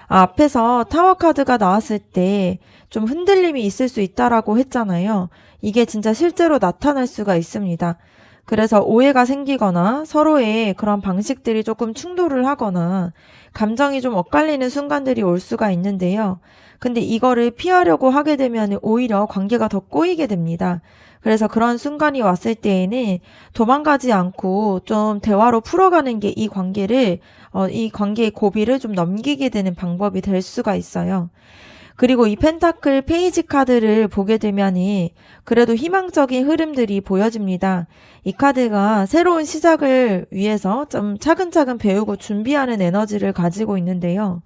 앞에서 타워 카드가 나왔을 때 좀 흔들림이 있을 수 있다라고 했잖아요. 이게 진짜 실제로 나타날 수가 있습니다. 그래서 오해가 생기거나 서로의 그런 방식들이 조금 충돌을 하거나 감정이 좀 엇갈리는 순간들이 올 수가 있는데요. 근데 이거를 피하려고 하게 되면 오히려 관계가 더 꼬이게 됩니다. 그래서 그런 순간이 왔을 때에는 도망가지 않고 좀 대화로 풀어가는 게 이 관계의 고비를 좀 넘기게 되는 방법이 될 수가 있어요. 그리고 이 펜타클 페이지 카드를 보게 되면이 그래도 희망적인 흐름들이 보여집니다. 이 카드가 새로운 시작을 위해서 좀 차근차근 배우고 준비하는 에너지를 가지고 있는데요.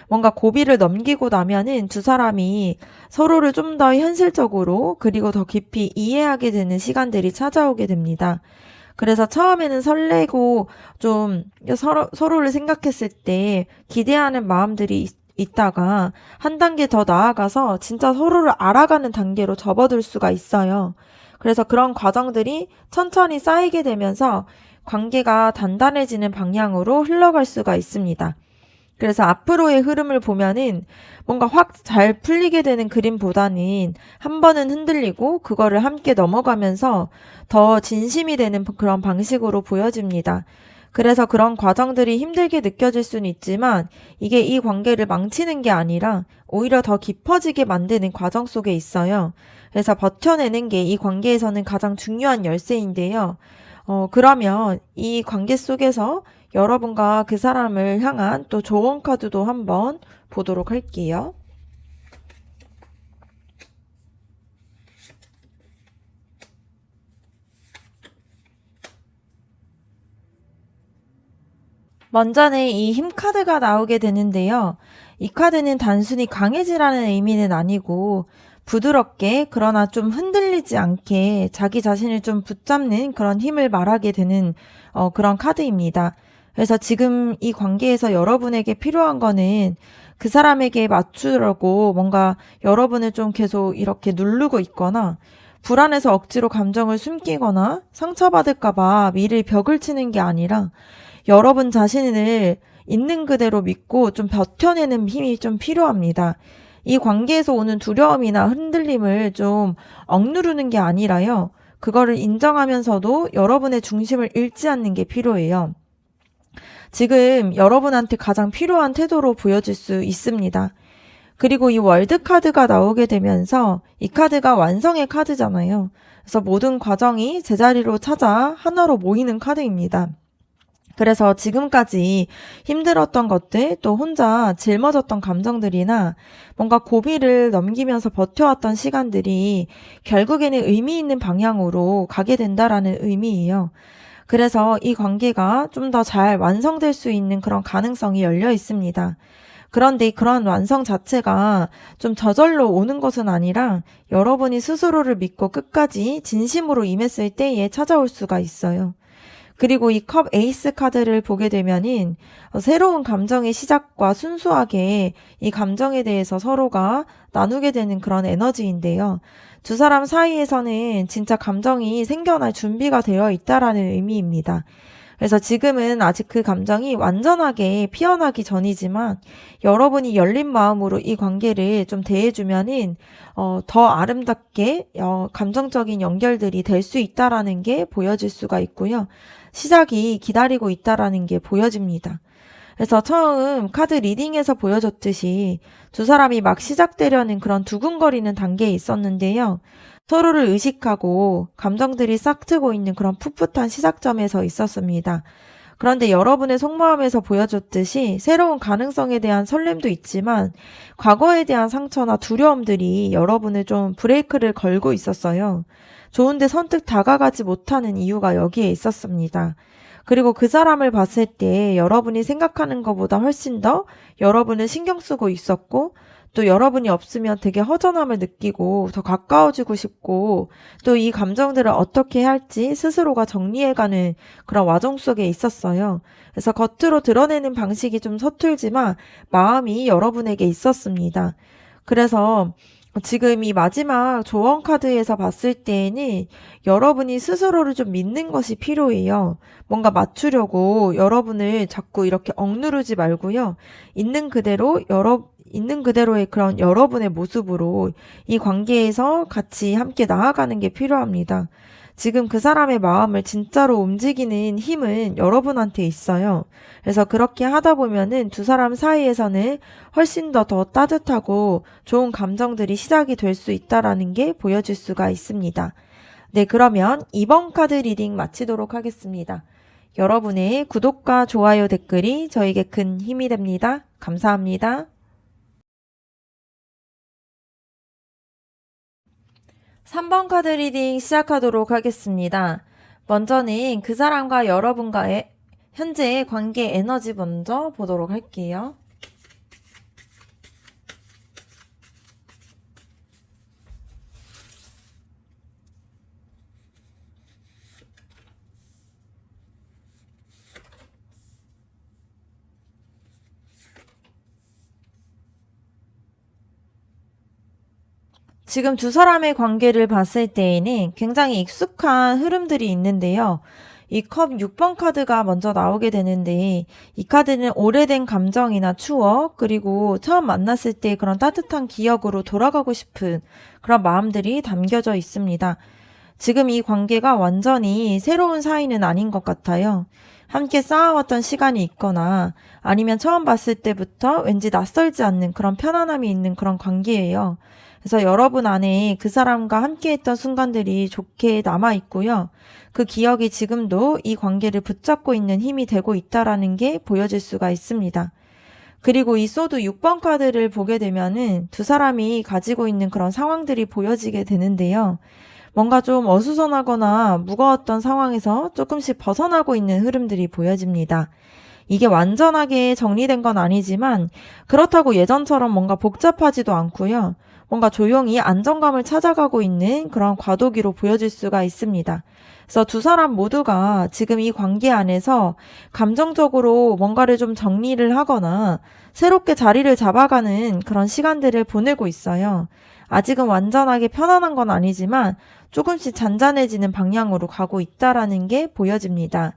뭔가 고비를 넘기고 나면은 두 사람이 서로를 좀 더 현실적으로 그리고 더 깊이 이해하게 되는 시간들이 찾아오게 됩니다. 그래서 처음에는 설레고 좀 서로를 생각했을 때 기대하는 마음들이 있다가 한 단계 더 나아가서 진짜 서로를 알아가는 단계로 접어들 수가 있어요. 그래서 그런 과정들이 천천히 쌓이게 되면서 관계가 단단해지는 방향으로 흘러갈 수가 있습니다. 그래서 앞으로의 흐름을 보면은 뭔가 확 잘 풀리게 되는 그림보다는 한 번은 흔들리고 그거를 함께 넘어가면서 더 진심이 되는 그런 방식으로 보여집니다. 그래서 그런 과정들이 힘들게 느껴질 수는 있지만 이게 이 관계를 망치는 게 아니라 오히려 더 깊어지게 만드는 과정 속에 있어요. 그래서 버텨내는 게 이 관계에서는 가장 중요한 열쇠인데요. 그러면 이 관계 속에서 여러분과 그 사람을 향한 또 조언 카드도 한번 보도록 할게요. 먼저는 이 힘 카드가 나오게 되는데요. 이 카드는 단순히 강해지라는 의미는 아니고 부드럽게 그러나 좀 흔들리지 않게 자기 자신을 좀 붙잡는 그런 힘을 말하게 되는 그런 카드입니다. 그래서 지금 이 관계에서 여러분에게 필요한 거는 그 사람에게 맞추려고 뭔가 여러분을 좀 계속 이렇게 누르고 있거나 불안해서 억지로 감정을 숨기거나 상처받을까봐 미리 벽을 치는 게 아니라 여러분 자신을 있는 그대로 믿고 좀 버텨내는 힘이 좀 필요합니다. 이 관계에서 오는 두려움이나 흔들림을 좀 억누르는 게 아니라요. 그거를 인정하면서도 여러분의 중심을 잃지 않는 게 필요해요. 지금 여러분한테 가장 필요한 태도로 보여질 수 있습니다. 그리고 이 월드 카드가 나오게 되면서 이 카드가 완성의 카드잖아요. 그래서 모든 과정이 제자리로 찾아 하나로 모이는 카드입니다. 그래서 지금까지 힘들었던 것들, 또 혼자 짊어졌던 감정들이나 뭔가 고비를 넘기면서 버텨왔던 시간들이 결국에는 의미 있는 방향으로 가게 된다라는 의미예요. 그래서 이 관계가 좀 더 잘 완성될 수 있는 그런 가능성이 열려 있습니다. 그런데 그런 완성 자체가 좀 저절로 오는 것은 아니라 여러분이 스스로를 믿고 끝까지 진심으로 임했을 때에 찾아올 수가 있어요. 그리고 이 컵 에이스 카드를 보게 되면은 새로운 감정의 시작과 순수하게 이 감정에 대해서 서로가 나누게 되는 그런 에너지인데요. 두 사람 사이에서는 진짜 감정이 생겨날 준비가 되어 있다라는 의미입니다. 그래서 지금은 아직 그 감정이 완전하게 피어나기 전이지만 여러분이 열린 마음으로 이 관계를 좀 대해주면은 더 아름답게 감정적인 연결들이 될 수 있다라는 게 보여질 수가 있고요. 시작이 기다리고 있다라는 게 보여집니다. 그래서 처음 카드 리딩에서 보여줬듯이 두 사람이 막 시작되려는 그런 두근거리는 단계에 있었는데요. 서로를 의식하고 감정들이 싹트고 있는 그런 풋풋한 시작점에서 있었습니다. 그런데 여러분의 속마음에서 보여줬듯이 새로운 가능성에 대한 설렘도 있지만 과거에 대한 상처나 두려움들이 여러분을 좀 브레이크를 걸고 있었어요. 좋은데 선뜻 다가가지 못하는 이유가 여기에 있었습니다. 그리고 그 사람을 봤을 때 여러분이 생각하는 것보다 훨씬 더 여러분을 신경 쓰고 있었고 또 여러분이 없으면 되게 허전함을 느끼고 더 가까워지고 싶고 또 이 감정들을 어떻게 해야 할지 스스로가 정리해가는 그런 과정 속에 있었어요. 그래서 겉으로 드러내는 방식이 좀 서툴지만 마음이 여러분에게 있었습니다. 그래서 지금 이 마지막 조언 카드에서 봤을 때에는 여러분이 스스로를 좀 믿는 것이 필요해요. 뭔가 맞추려고 여러분을 자꾸 이렇게 억누르지 말고요. 있는 그대로의 그런 여러분의 모습으로 이 관계에서 같이 함께 나아가는 게 필요합니다. 지금 그 사람의 마음을 진짜로 움직이는 힘은 여러분한테 있어요. 그래서 그렇게 하다 보면은 두 사람 사이에서는 훨씬 더 따뜻하고 좋은 감정들이 시작이 될 수 있다라는 게 보여질 수가 있습니다. 네, 그러면 이번 카드 리딩 마치도록 하겠습니다. 여러분의 구독과 좋아요 댓글이 저에게 큰 힘이 됩니다. 감사합니다. 3번 카드 리딩 시작하도록 하겠습니다. 먼저는 그 사람과 여러분과의 현재의 관계 에너지 먼저 보도록 할게요. 지금 두 사람의 관계를 봤을 때에는 굉장히 익숙한 흐름들이 있는데요. 이 컵 6번 카드가 먼저 나오게 되는데 이 카드는 오래된 감정이나 추억 그리고 처음 만났을 때 그런 따뜻한 기억으로 돌아가고 싶은 그런 마음들이 담겨져 있습니다. 지금 이 관계가 완전히 새로운 사이는 아닌 것 같아요. 함께 쌓아왔던 시간이 있거나 아니면 처음 봤을 때부터 왠지 낯설지 않는 그런 편안함이 있는 그런 관계예요. 그래서 여러분 안에 그 사람과 함께 했던 순간들이 좋게 남아 있고요. 그 기억이 지금도 이 관계를 붙잡고 있는 힘이 되고 있다라는 게 보여질 수가 있습니다. 그리고 이 소드 6번 카드를 보게 되면은 두 사람이 가지고 있는 그런 상황들이 보여지게 되는데요. 뭔가 좀 어수선하거나 무거웠던 상황에서 조금씩 벗어나고 있는 흐름들이 보여집니다. 이게 완전하게 정리된 건 아니지만 그렇다고 예전처럼 뭔가 복잡하지도 않고요. 뭔가 조용히 안정감을 찾아가고 있는 그런 과도기로 보여질 수가 있습니다. 그래서 두 사람 모두가 지금 이 관계 안에서 감정적으로 뭔가를 좀 정리를 하거나 새롭게 자리를 잡아가는 그런 시간들을 보내고 있어요. 아직은 완전하게 편안한 건 아니지만 조금씩 잔잔해지는 방향으로 가고 있다라는 게 보여집니다.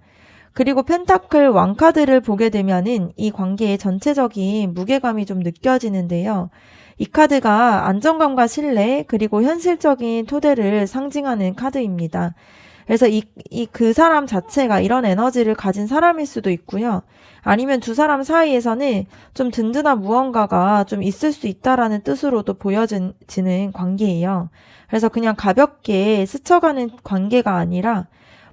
그리고 펜타클 왕카드를 보게 되면은 이 관계의 전체적인 무게감이 좀 느껴지는데요. 이 카드가 안정감과 신뢰 그리고 현실적인 토대를 상징하는 카드입니다. 그래서 그 사람 자체가 이런 에너지를 가진 사람일 수도 있고요. 아니면 두 사람 사이에서는 좀 든든한 무언가가 좀 있을 수 있다라는 뜻으로도 보여지는 관계예요. 그래서 그냥 가볍게 스쳐가는 관계가 아니라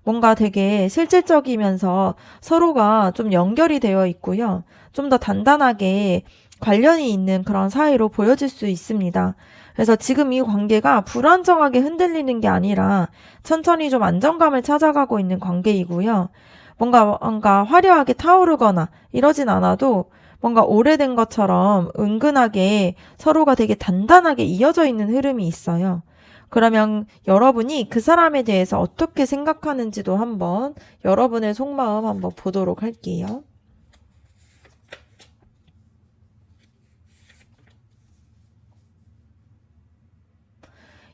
뭔가 되게 실질적이면서 서로가 좀 연결이 되어 있고요. 좀 더 단단하게 관련이 있는 그런 사이로 보여질 수 있습니다. 그래서 지금 이 관계가 불안정하게 흔들리는 게 아니라 천천히 좀 안정감을 찾아가고 있는 관계이고요. 뭔가 화려하게 타오르거나 이러진 않아도 뭔가 오래된 것처럼 은근하게 서로가 되게 단단하게 이어져 있는 흐름이 있어요. 그러면 여러분이 그 사람에 대해서 어떻게 생각하는지도 한번 여러분의 속마음 한번 보도록 할게요.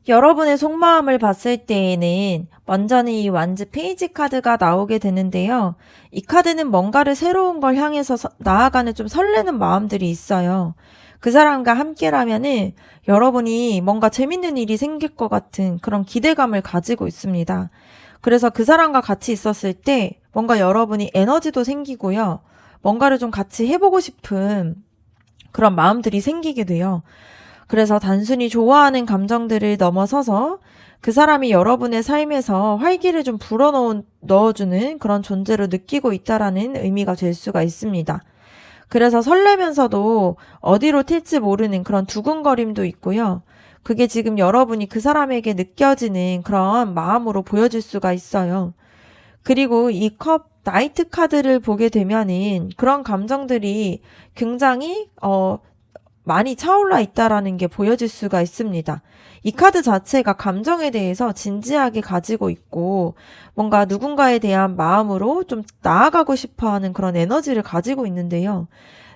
여러분의 속마음을 봤을 때에는 먼저는 이 완즈 페이지 카드가 나오게 되는데요. 이 카드는 뭔가를 새로운 걸 향해서 나아가는 좀 설레는 마음들이 있어요. 그 사람과 함께라면은 여러분이 뭔가 재밌는 일이 생길 것 같은 그런 기대감을 가지고 있습니다. 그래서 그 사람과 같이 있었을 때 뭔가 여러분이 에너지도 생기고요. 뭔가를 좀 같이 해보고 싶은 그런 마음들이 생기게 돼요. 그래서 단순히 좋아하는 감정들을 넘어서서 그 사람이 여러분의 삶에서 활기를 좀 넣어주는 그런 존재로 느끼고 있다라는 의미가 될 수가 있습니다. 그래서 설레면서도 어디로 튈지 모르는 그런 두근거림도 있고요. 그게 지금 여러분이 그 사람에게 느껴지는 그런 마음으로 보여질 수가 있어요. 그리고 이 컵 나이트 카드를 보게 되면은 그런 감정들이 굉장히 많이 차올라 있다라는 게 보여질 수가 있습니다. 이 카드 자체가 감정에 대해서 진지하게 가지고 있고 뭔가 누군가에 대한 마음으로 좀 나아가고 싶어 하는 그런 에너지를 가지고 있는데요.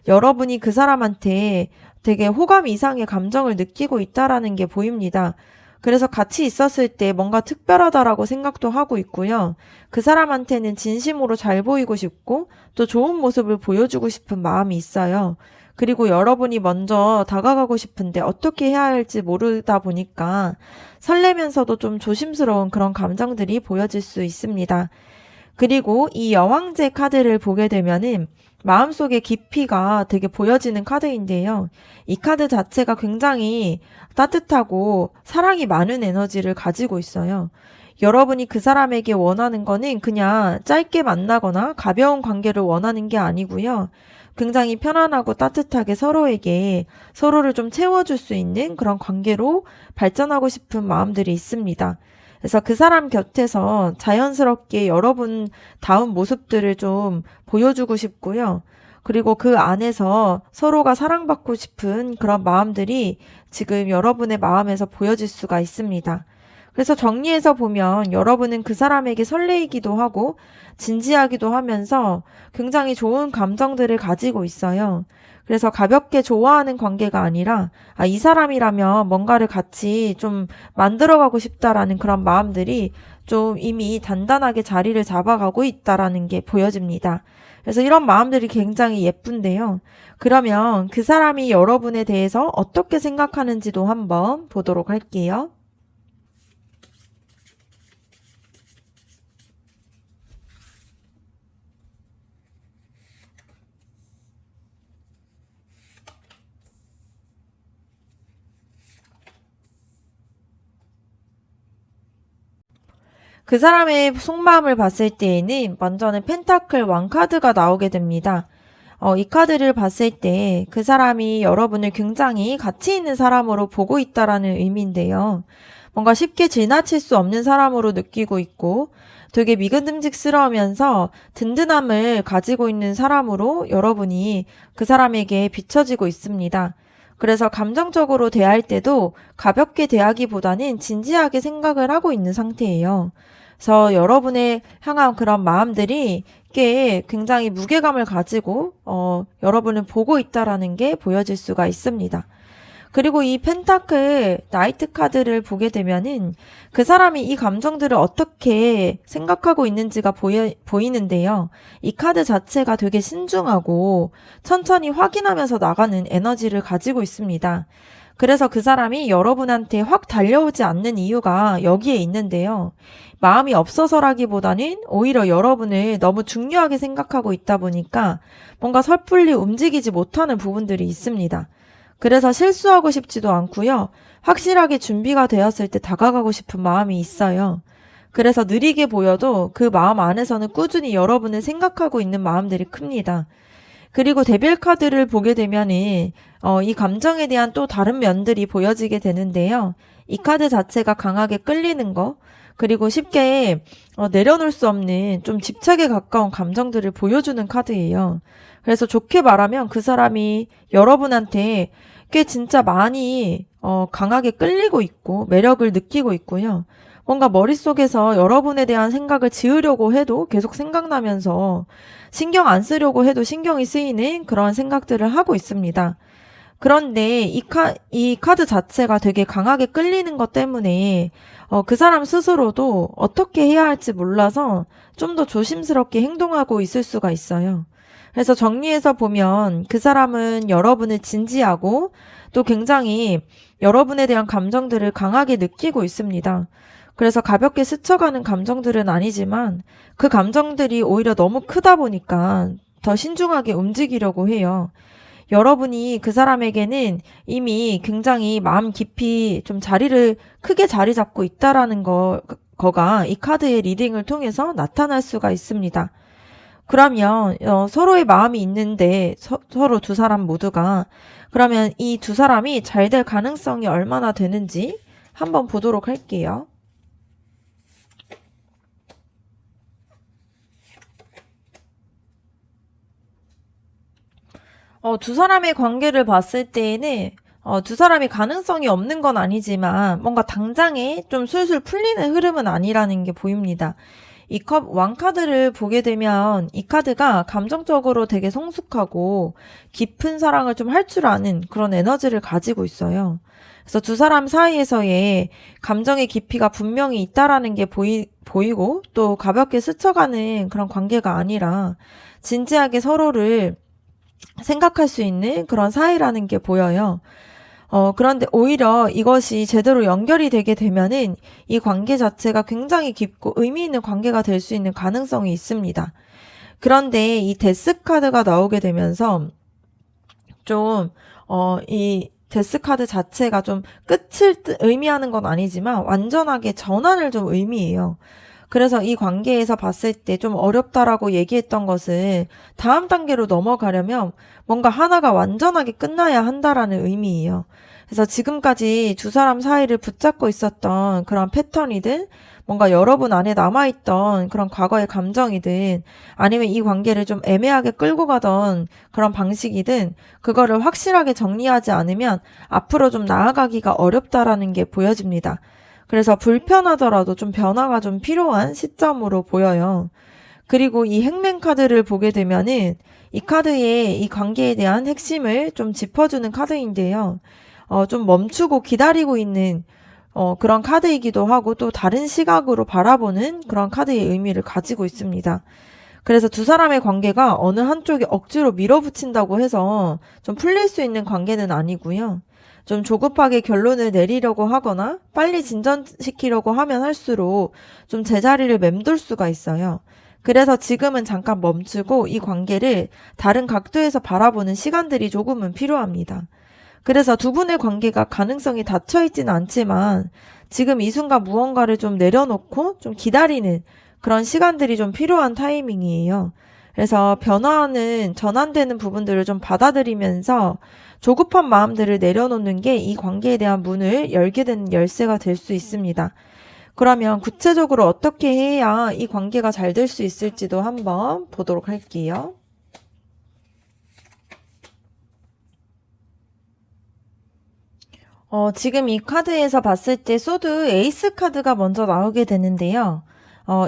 여러분이 그 사람한테 되게 호감 이상의 감정을 느끼고 있다라는 게 보입니다. 그래서 같이 있었을 때 뭔가 특별하다라고 생각도 하고 있고요. 그 사람한테는 진심으로 잘 보이고 싶고 또 좋은 모습을 보여주고 싶은 마음이 있어요. 그리고 여러분이 먼저 다가가고 싶은데 어떻게 해야 할지 모르다 보니까 설레면서도 좀 조심스러운 그런 감정들이 보여질 수 있습니다. 그리고 이 여왕제 카드를 보게 되면은 마음속의 깊이가 되게 보여지는 카드인데요. 이 카드 자체가 굉장히 따뜻하고 사랑이 많은 에너지를 가지고 있어요. 여러분이 그 사람에게 원하는 거는 그냥 짧게 만나거나 가벼운 관계를 원하는 게 아니고요. 굉장히 편안하고 따뜻하게 서로에게 서로를 좀 채워줄 수 있는 그런 관계로 발전하고 싶은 마음들이 있습니다. 그래서 그 사람 곁에서 자연스럽게 여러분 다운 모습들을 좀 보여주고 싶고요. 그리고 그 안에서 서로가 사랑받고 싶은 그런 마음들이 지금 여러분의 마음에서 보여질 수가 있습니다. 그래서 정리해서 보면 여러분은 그 사람에게 설레이기도 하고 진지하기도 하면서 굉장히 좋은 감정들을 가지고 있어요. 그래서 가볍게 좋아하는 관계가 아니라 이 사람이라면 뭔가를 같이 좀 만들어가고 싶다라는 그런 마음들이 좀 이미 단단하게 자리를 잡아가고 있다라는 게 보여집니다. 그래서 이런 마음들이 굉장히 예쁜데요. 그러면 그 사람이 여러분에 대해서 어떻게 생각하는지도 한번 보도록 할게요. 그 사람의 속마음을 봤을 때에는 먼저는 펜타클 왕 카드가 나오게 됩니다. 이 카드를 봤을 때 그 사람이 여러분을 굉장히 가치 있는 사람으로 보고 있다라는 의미인데요. 뭔가 쉽게 지나칠 수 없는 사람으로 느끼고 있고 되게 믿음직스러우면서 든든함을 가지고 있는 사람으로 여러분이 그 사람에게 비춰지고 있습니다. 그래서 감정적으로 대할 때도 가볍게 대하기보다는 진지하게 생각을 하고 있는 상태예요. 그래서 여러분의 향한 그런 마음들이 꽤 굉장히 무게감을 가지고 여러분을 보고 있다라는 게 보여질 수가 있습니다. 그리고 이 펜타클 나이트 카드를 보게 되면은 그 사람이 이 감정들을 어떻게 생각하고 있는지가 보이는데요. 이 카드 자체가 되게 신중하고 천천히 확인하면서 나가는 에너지를 가지고 있습니다. 그래서 그 사람이 여러분한테 확 달려오지 않는 이유가 여기에 있는데요. 마음이 없어서라기보다는 오히려 여러분을 너무 중요하게 생각하고 있다 보니까 뭔가 섣불리 움직이지 못하는 부분들이 있습니다. 그래서 실수하고 싶지도 않고요. 확실하게 준비가 되었을 때 다가가고 싶은 마음이 있어요. 그래서 느리게 보여도 그 마음 안에서는 꾸준히 여러분을 생각하고 있는 마음들이 큽니다. 그리고 데빌 카드를 보게 되면은 이 감정에 대한 또 다른 면들이 보여지게 되는데요. 이 카드 자체가 강하게 끌리는 거, 그리고 쉽게 내려놓을 수 없는 좀 집착에 가까운 감정들을 보여주는 카드예요. 그래서 좋게 말하면 그 사람이 여러분한테 꽤 진짜 많이 강하게 끌리고 있고 매력을 느끼고 있고요. 뭔가 머릿속에서 여러분에 대한 생각을 지으려고 해도 계속 생각나면서 신경 안 쓰려고 해도 신경이 쓰이는 그런 생각들을 하고 있습니다. 그런데 이 카드 자체가 되게 강하게 끌리는 것 때문에 그 사람 스스로도 어떻게 해야 할지 몰라서 좀 더 조심스럽게 행동하고 있을 수가 있어요. 그래서 정리해서 보면 그 사람은 여러분을 진지하고 또 굉장히 여러분에 대한 감정들을 강하게 느끼고 있습니다. 그래서 가볍게 스쳐가는 감정들은 아니지만 그 감정들이 오히려 너무 크다 보니까 더 신중하게 움직이려고 해요. 여러분이 그 사람에게는 이미 굉장히 마음 깊이 좀 크게 자리 잡고 있다라는 거가 이 카드의 리딩을 통해서 나타날 수가 있습니다. 그러면 서로의 마음이 있는데 서로 두 사람 모두가 그러면 이 두 사람이 잘 될 가능성이 얼마나 되는지 한번 보도록 할게요. 두 사람의 관계를 봤을 때에는 두 사람이 가능성이 없는 건 아니지만 뭔가 당장에 좀 술술 풀리는 흐름은 아니라는 게 보입니다. 이 왕카드를 보게 되면 이 카드가 감정적으로 되게 성숙하고 깊은 사랑을 좀 할 줄 아는 그런 에너지를 가지고 있어요. 그래서 두 사람 사이에서의 감정의 깊이가 분명히 있다라는 게 보이고 또 가볍게 스쳐가는 그런 관계가 아니라 진지하게 서로를 생각할 수 있는 그런 사이라는 게 보여요. 그런데 오히려 이것이 제대로 연결이 되게 되면은 이 관계 자체가 굉장히 깊고 의미 있는 관계가 될 수 있는 가능성이 있습니다. 그런데 이 데스 카드가 나오게 되면서 이 데스 카드 자체가 좀 끝을 의미하는 건 아니지만 완전하게 전환을 좀 의미해요. 그래서 이 관계에서 봤을 때 좀 어렵다라고 얘기했던 것을 다음 단계로 넘어가려면 뭔가 하나가 완전하게 끝나야 한다라는 의미예요. 그래서 지금까지 두 사람 사이를 붙잡고 있었던 그런 패턴이든 뭔가 여러분 안에 남아있던 그런 과거의 감정이든 아니면 이 관계를 좀 애매하게 끌고 가던 그런 방식이든 그거를 확실하게 정리하지 않으면 앞으로 좀 나아가기가 어렵다라는 게 보여집니다. 그래서 불편하더라도 좀 변화가 좀 필요한 시점으로 보여요. 그리고 이 행맨 카드를 보게 되면은 이 카드의 이 관계에 대한 핵심을 좀 짚어주는 카드인데요. 좀 멈추고 기다리고 있는 그런 카드이기도 하고 또 다른 시각으로 바라보는 그런 카드의 의미를 가지고 있습니다. 그래서 두 사람의 관계가 어느 한쪽이 억지로 밀어붙인다고 해서 좀 풀릴 수 있는 관계는 아니고요. 좀 조급하게 결론을 내리려고 하거나 빨리 진전시키려고 하면 할수록 좀 제자리를 맴돌 수가 있어요. 그래서 지금은 잠깐 멈추고 이 관계를 다른 각도에서 바라보는 시간들이 조금은 필요합니다. 그래서 두 분의 관계가 가능성이 닫혀있지는 않지만 지금 이 순간 무언가를 좀 내려놓고 좀 기다리는 그런 시간들이 좀 필요한 타이밍이에요. 그래서 변화하는 전환되는 부분들을 좀 받아들이면서 조급한 마음들을 내려놓는 게 이 관계에 대한 문을 열게 되는 열쇠가 될 수 있습니다. 그러면 구체적으로 어떻게 해야 이 관계가 잘 될 수 있을지도 한번 보도록 할게요. 지금 이 카드에서 봤을 때 소드 에이스 카드가 먼저 나오게 되는데요.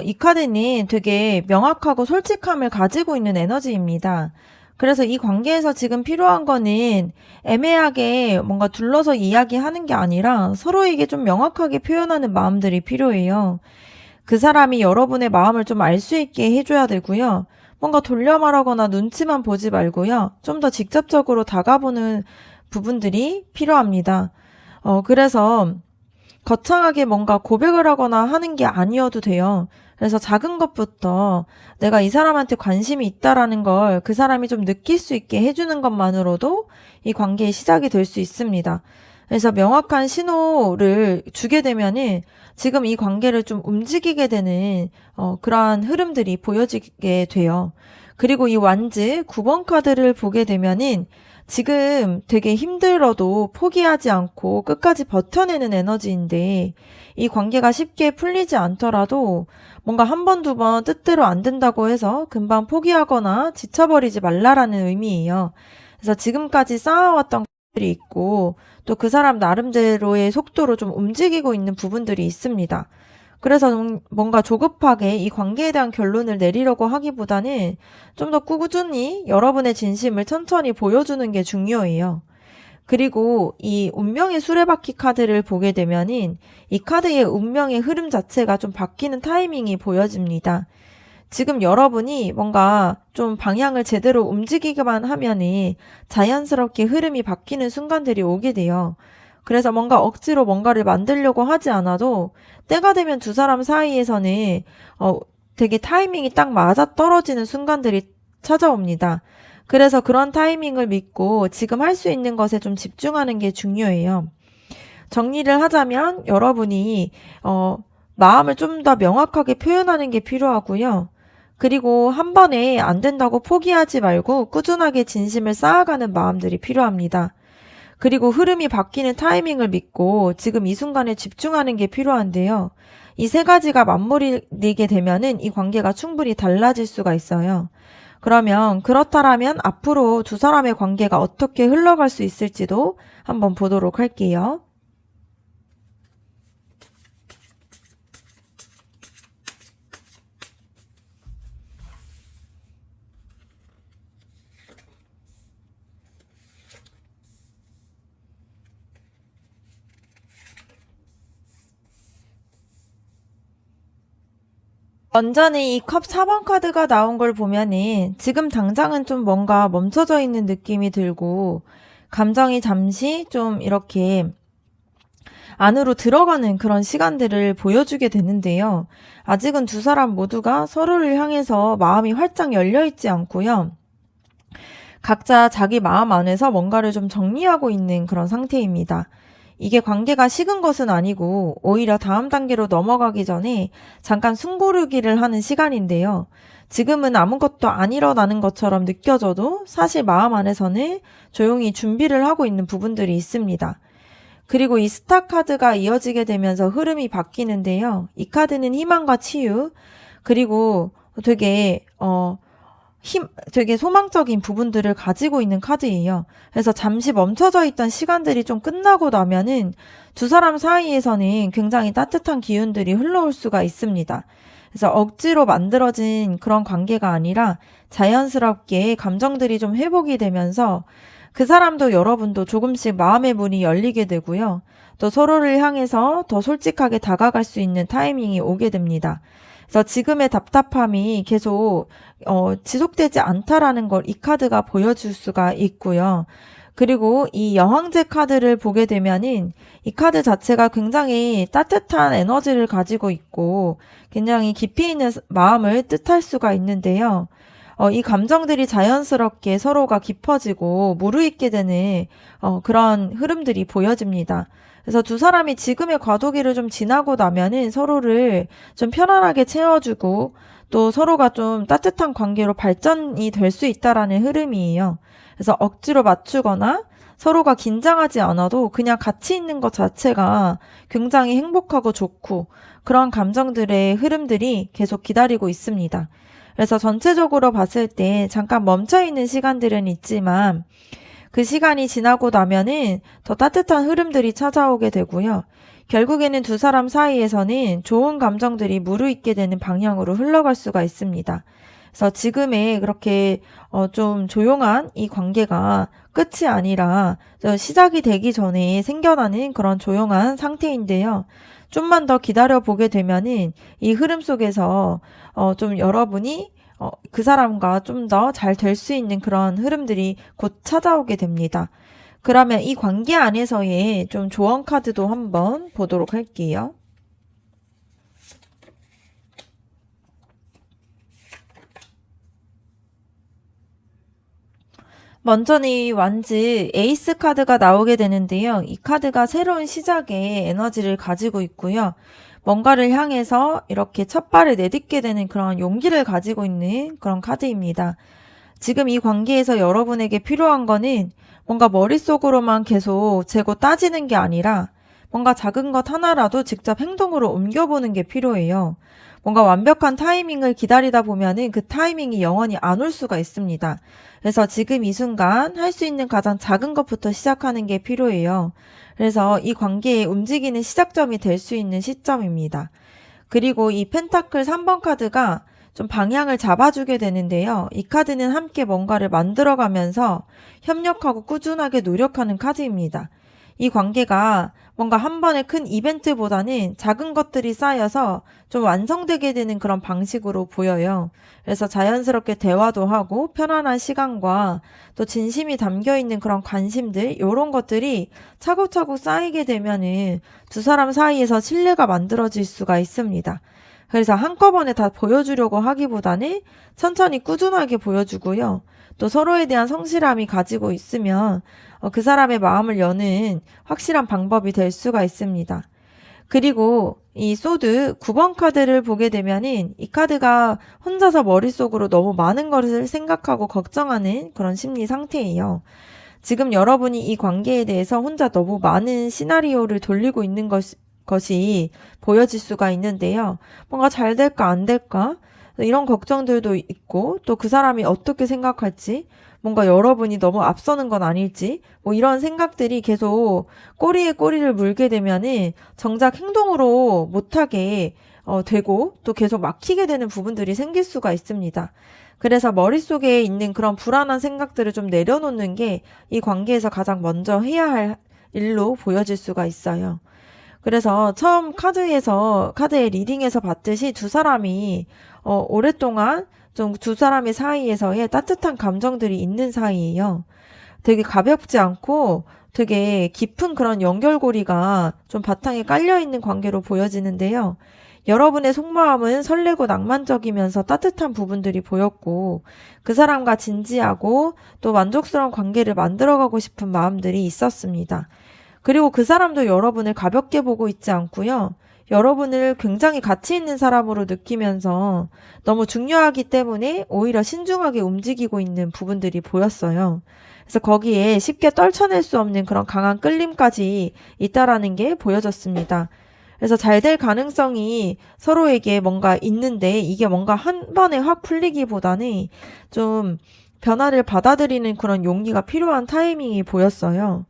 이 카드는 되게 명확하고 솔직함을 가지고 있는 에너지입니다. 그래서 이 관계에서 지금 필요한 거는 애매하게 뭔가 둘러서 이야기하는 게 아니라 서로에게 좀 명확하게 표현하는 마음들이 필요해요. 그 사람이 여러분의 마음을 좀 알 수 있게 해줘야 되고요. 뭔가 돌려 말하거나 눈치만 보지 말고요. 좀 더 직접적으로 다가보는 부분들이 필요합니다. 그래서 거창하게 뭔가 고백을 하거나 하는 게 아니어도 돼요. 그래서 작은 것부터 내가 이 사람한테 관심이 있다라는 걸 그 사람이 좀 느낄 수 있게 해주는 것만으로도 이 관계의 시작이 될 수 있습니다. 그래서 명확한 신호를 주게 되면은 지금 이 관계를 좀 움직이게 되는 그러한 흐름들이 보여지게 돼요. 그리고 이 완즈 9번 카드를 보게 되면은 지금 되게 힘들어도 포기하지 않고 끝까지 버텨내는 에너지인데 이 관계가 쉽게 풀리지 않더라도 뭔가 한 번, 두 번 뜻대로 안 된다고 해서 금방 포기하거나 지쳐버리지 말라라는 의미예요. 그래서 지금까지 쌓아왔던 있고 또 그 사람 나름대로의 속도로 좀 움직이고 있는 부분들이 있습니다. 그래서 뭔가 조급하게 이 관계에 대한 결론을 내리려고 하기보다는 좀 더 꾸준히 여러분의 진심을 천천히 보여주는 게 중요해요. 그리고 이 운명의 수레바퀴 카드를 보게 되면은 이 카드의 운명의 흐름 자체가 좀 바뀌는 타이밍이 보여집니다. 지금 여러분이 뭔가 좀 방향을 제대로 움직이기만 하면은 자연스럽게 흐름이 바뀌는 순간들이 오게 돼요. 그래서 뭔가 억지로 뭔가를 만들려고 하지 않아도 때가 되면 두 사람 사이에서는 어, 되게 타이밍이 딱 맞아 떨어지는 순간들이 찾아옵니다. 그래서 그런 타이밍을 믿고 지금 할 수 있는 것에 좀 집중하는 게 중요해요. 정리를 하자면 여러분이 마음을 좀 더 명확하게 표현하는 게 필요하고요. 그리고 한 번에 안 된다고 포기하지 말고 꾸준하게 진심을 쌓아가는 마음들이 필요합니다. 그리고 흐름이 바뀌는 타이밍을 믿고 지금 이 순간에 집중하는 게 필요한데요. 이 세 가지가 맞물리게 되면은 이 관계가 충분히 달라질 수가 있어요. 그러면 그렇다라면 앞으로 두 사람의 관계가 어떻게 흘러갈 수 있을지도 한번 보도록 할게요. 먼저는 이 컵 4번 카드가 나온 걸 보면은 지금 당장은 좀 뭔가 멈춰져 있는 느낌이 들고 감정이 잠시 좀 이렇게 안으로 들어가는 그런 시간들을 보여주게 되는데요. 아직은 두 사람 모두가 서로를 향해서 마음이 활짝 열려 있지 않고요. 각자 자기 마음 안에서 뭔가를 좀 정리하고 있는 그런 상태입니다. 이게 관계가 식은 것은 아니고 오히려 다음 단계로 넘어가기 전에 잠깐 숨고르기를 하는 시간인데요. 지금은 아무것도 안 일어나는 것처럼 느껴져도 사실 마음 안에서는 조용히 준비를 하고 있는 부분들이 있습니다. 그리고 이 스타 카드가 이어지게 되면서 흐름이 바뀌는데요. 이 카드는 희망과 치유, 그리고 되게 소망적인 부분들을 가지고 있는 카드예요. 그래서 잠시 멈춰져 있던 시간들이 좀 끝나고 나면은 두 사람 사이에서는 굉장히 따뜻한 기운들이 흘러올 수가 있습니다. 그래서 억지로 만들어진 그런 관계가 아니라 자연스럽게 감정들이 좀 회복이 되면서 그 사람도 여러분도 조금씩 마음의 문이 열리게 되고요. 또 서로를 향해서 더 솔직하게 다가갈 수 있는 타이밍이 오게 됩니다. 그래서 지금의 답답함이 계속 지속되지 않다라는 걸 이 카드가 보여줄 수가 있고요. 그리고 이 여왕제 카드를 보게 되면은 이 카드 자체가 굉장히 따뜻한 에너지를 가지고 있고 굉장히 깊이 있는 마음을 뜻할 수가 있는데요. 이 감정들이 자연스럽게 서로가 깊어지고 무르익게 되는 그런 흐름들이 보여집니다. 그래서 두 사람이 지금의 과도기를 좀 지나고 나면은 서로를 좀 편안하게 채워주고 또 서로가 좀 따뜻한 관계로 발전이 될 수 있다라는 흐름이에요. 그래서 억지로 맞추거나 서로가 긴장하지 않아도 그냥 같이 있는 것 자체가 굉장히 행복하고 좋고 그런 감정들의 흐름들이 계속 기다리고 있습니다. 그래서 전체적으로 봤을 때 잠깐 멈춰있는 시간들은 있지만 그 시간이 지나고 나면은 더 따뜻한 흐름들이 찾아오게 되고요. 결국에는 두 사람 사이에서는 좋은 감정들이 무르익게 되는 방향으로 흘러갈 수가 있습니다. 그래서 지금의 그렇게 좀 조용한 이 관계가 끝이 아니라 시작이 되기 전에 생겨나는 그런 조용한 상태인데요. 좀만 더 기다려 보게 되면은 이 흐름 속에서 좀 여러분이 그 사람과 좀 더 잘 될 수 있는 그런 흐름들이 곧 찾아오게 됩니다. 그러면 이 관계 안에서의 좀 조언 카드도 한번 보도록 할게요. 먼저는 이 완즈 에이스 카드가 나오게 되는데요. 이 카드가 새로운 시작의 에너지를 가지고 있고요. 뭔가를 향해서 이렇게 첫 발을 내딛게 되는 그런 용기를 가지고 있는 그런 카드입니다. 지금 이 관계에서 여러분에게 필요한 거는 뭔가 머릿속으로만 계속 재고 따지는 게 아니라 뭔가 작은 것 하나라도 직접 행동으로 옮겨보는 게 필요해요. 뭔가 완벽한 타이밍을 기다리다 보면은 그 타이밍이 영원히 안 올 수가 있습니다. 그래서 지금 이 순간 할 수 있는 가장 작은 것부터 시작하는 게 필요해요. 그래서 이 관계의 움직이는 시작점이 될 수 있는 시점입니다. 그리고 이 펜타클 3번 카드가 좀 방향을 잡아주게 되는데요. 이 카드는 함께 뭔가를 만들어가면서 협력하고 꾸준하게 노력하는 카드입니다. 이 관계가 뭔가 한 번의 큰 이벤트보다는 작은 것들이 쌓여서 좀 완성되게 되는 그런 방식으로 보여요. 그래서 자연스럽게 대화도 하고 편안한 시간과 또 진심이 담겨 있는 그런 관심들, 이런 것들이 차곡차곡 쌓이게 되면은 두 사람 사이에서 신뢰가 만들어질 수가 있습니다. 그래서 한꺼번에 다 보여주려고 하기보다는 천천히 꾸준하게 보여주고요. 또 서로에 대한 성실함이 가지고 있으면 그 사람의 마음을 여는 확실한 방법이 될 수가 있습니다. 그리고 이 소드 9번 카드를 보게 되면은 이 카드가 혼자서 머릿속으로 너무 많은 것을 생각하고 걱정하는 그런 심리 상태예요. 지금 여러분이 이 관계에 대해서 혼자 너무 많은 시나리오를 돌리고 있는 것이 보여질 수가 있는데요. 뭔가 잘 될까 안 될까? 이런 걱정들도 있고 또 그 사람이 어떻게 생각할지, 뭔가 여러분이 너무 앞서는 건 아닐지, 뭐 이런 생각들이 계속 꼬리에 꼬리를 물게 되면은 정작 행동으로 못하게 되고 또 계속 막히게 되는 부분들이 생길 수가 있습니다. 그래서 머릿속에 있는 그런 불안한 생각들을 좀 내려놓는 게 이 관계에서 가장 먼저 해야 할 일로 보여질 수가 있어요. 그래서 처음 카드의 리딩에서 봤듯이 두 사람이 오랫동안 좀 두 사람의 사이에서의 따뜻한 감정들이 있는 사이예요. 되게 가볍지 않고 되게 깊은 그런 연결고리가 좀 바탕에 깔려 있는 관계로 보여지는데요. 여러분의 속마음은 설레고 낭만적이면서 따뜻한 부분들이 보였고, 그 사람과 진지하고 또 만족스러운 관계를 만들어가고 싶은 마음들이 있었습니다. 그리고 그 사람도 여러분을 가볍게 보고 있지 않고요. 여러분을 굉장히 가치 있는 사람으로 느끼면서 너무 중요하기 때문에 오히려 신중하게 움직이고 있는 부분들이 보였어요. 그래서 거기에 쉽게 떨쳐낼 수 없는 그런 강한 끌림까지 있다라는 게 보여졌습니다. 그래서 잘 될 가능성이 서로에게 뭔가 있는데 이게 뭔가 한 번에 확 풀리기보다는 좀 변화를 받아들이는 그런 용기가 필요한 타이밍이 보였어요.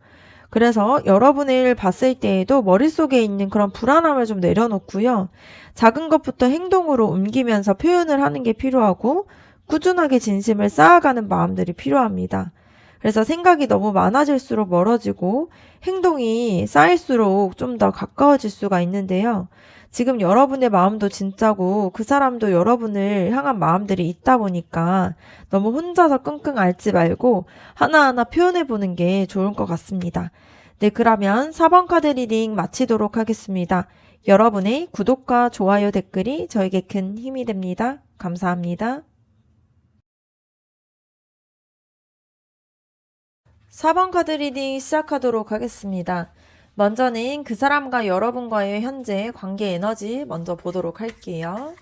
그래서 여러분을 봤을 때에도 머릿속에 있는 그런 불안함을 좀 내려놓고요. 작은 것부터 행동으로 옮기면서 표현을 하는 게 필요하고 꾸준하게 진심을 쌓아가는 마음들이 필요합니다. 그래서 생각이 너무 많아질수록 멀어지고 행동이 쌓일수록 좀 더 가까워질 수가 있는데요. 지금 여러분의 마음도 진짜고 그 사람도 여러분을 향한 마음들이 있다 보니까 너무 혼자서 끙끙 앓지 말고 하나하나 표현해 보는 게 좋을 것 같습니다. 네, 그러면 4번 카드 리딩 마치도록 하겠습니다. 여러분의 구독과 좋아요 댓글이 저에게 큰 힘이 됩니다. 감사합니다. 4번 카드 리딩 시작하도록 하겠습니다. 먼저는 그 사람과 여러분과의 현재 관계 에너지 먼저 보도록 할게요.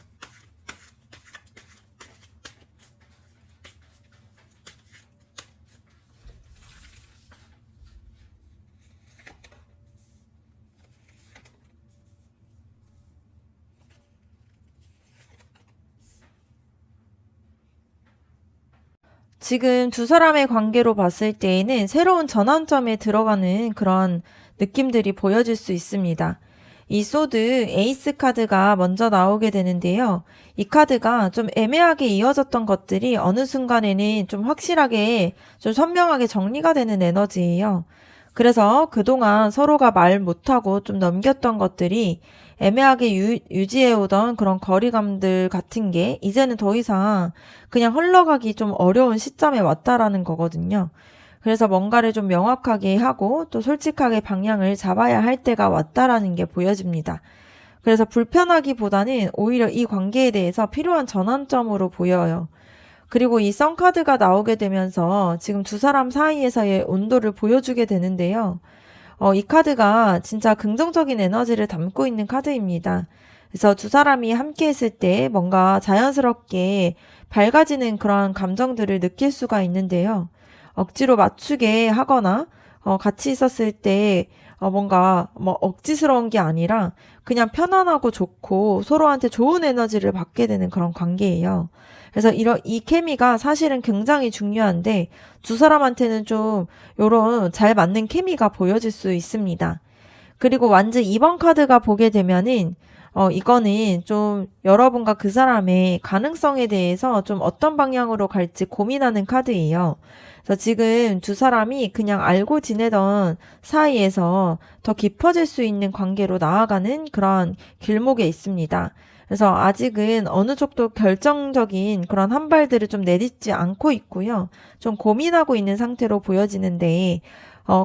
지금 두 사람의 관계로 봤을 때에는 새로운 전환점에 들어가는 그런 느낌들이 보여질 수 있습니다. 이 소드 에이스 카드가 먼저 나오게 되는데요. 이 카드가 좀 애매하게 이어졌던 것들이 어느 순간에는 좀 확실하게 좀 선명하게 정리가 되는 에너지예요. 그래서 그동안 서로가 말 못하고 좀 넘겼던 것들이 애매하게 유지해오던 그런 거리감들 같은 게 이제는 더 이상 그냥 흘러가기 좀 어려운 시점에 왔다라는 거거든요. 그래서 뭔가를 좀 명확하게 하고 또 솔직하게 방향을 잡아야 할 때가 왔다라는 게 보여집니다. 그래서 불편하기보다는 오히려 이 관계에 대해서 필요한 전환점으로 보여요. 그리고 이 썬카드가 나오게 되면서 지금 두 사람 사이에서의 온도를 보여주게 되는데요. 이 카드가 진짜 긍정적인 에너지를 담고 있는 카드입니다. 그래서 두 사람이 함께 했을 때 뭔가 자연스럽게 밝아지는 그런 감정들을 느낄 수가 있는데요. 억지로 맞추게 하거나 같이 있었을 때 뭔가 뭐 억지스러운 게 아니라 그냥 편안하고 좋고 서로한테 좋은 에너지를 받게 되는 그런 관계예요. 그래서 이 케미가 사실은 굉장히 중요한데 두 사람한테는 좀 요런 잘 맞는 케미가 보여질 수 있습니다. 그리고 완즈 2번 카드가 보게 되면은 이거는 좀 여러분과 그 사람의 가능성에 대해서 좀 어떤 방향으로 갈지 고민하는 카드예요. 그래서 지금 두 사람이 그냥 알고 지내던 사이에서 더 깊어질 수 있는 관계로 나아가는 그런 길목에 있습니다. 그래서 아직은 어느 정도 결정적인 그런 한 발들을 좀 내딛지 않고 있고요. 좀 고민하고 있는 상태로 보여지는데,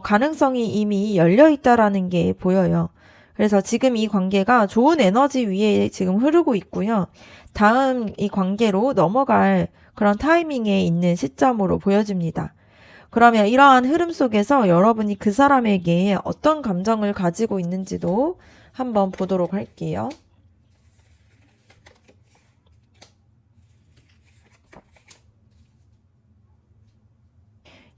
가능성이 이미 열려 있다라는 게 보여요. 그래서 지금 이 관계가 좋은 에너지 위에 지금 흐르고 있고요. 다음 이 관계로 넘어갈 그런 타이밍에 있는 시점으로 보여집니다. 그러면 이러한 흐름 속에서 여러분이 그 사람에게 어떤 감정을 가지고 있는지도 한번 보도록 할게요.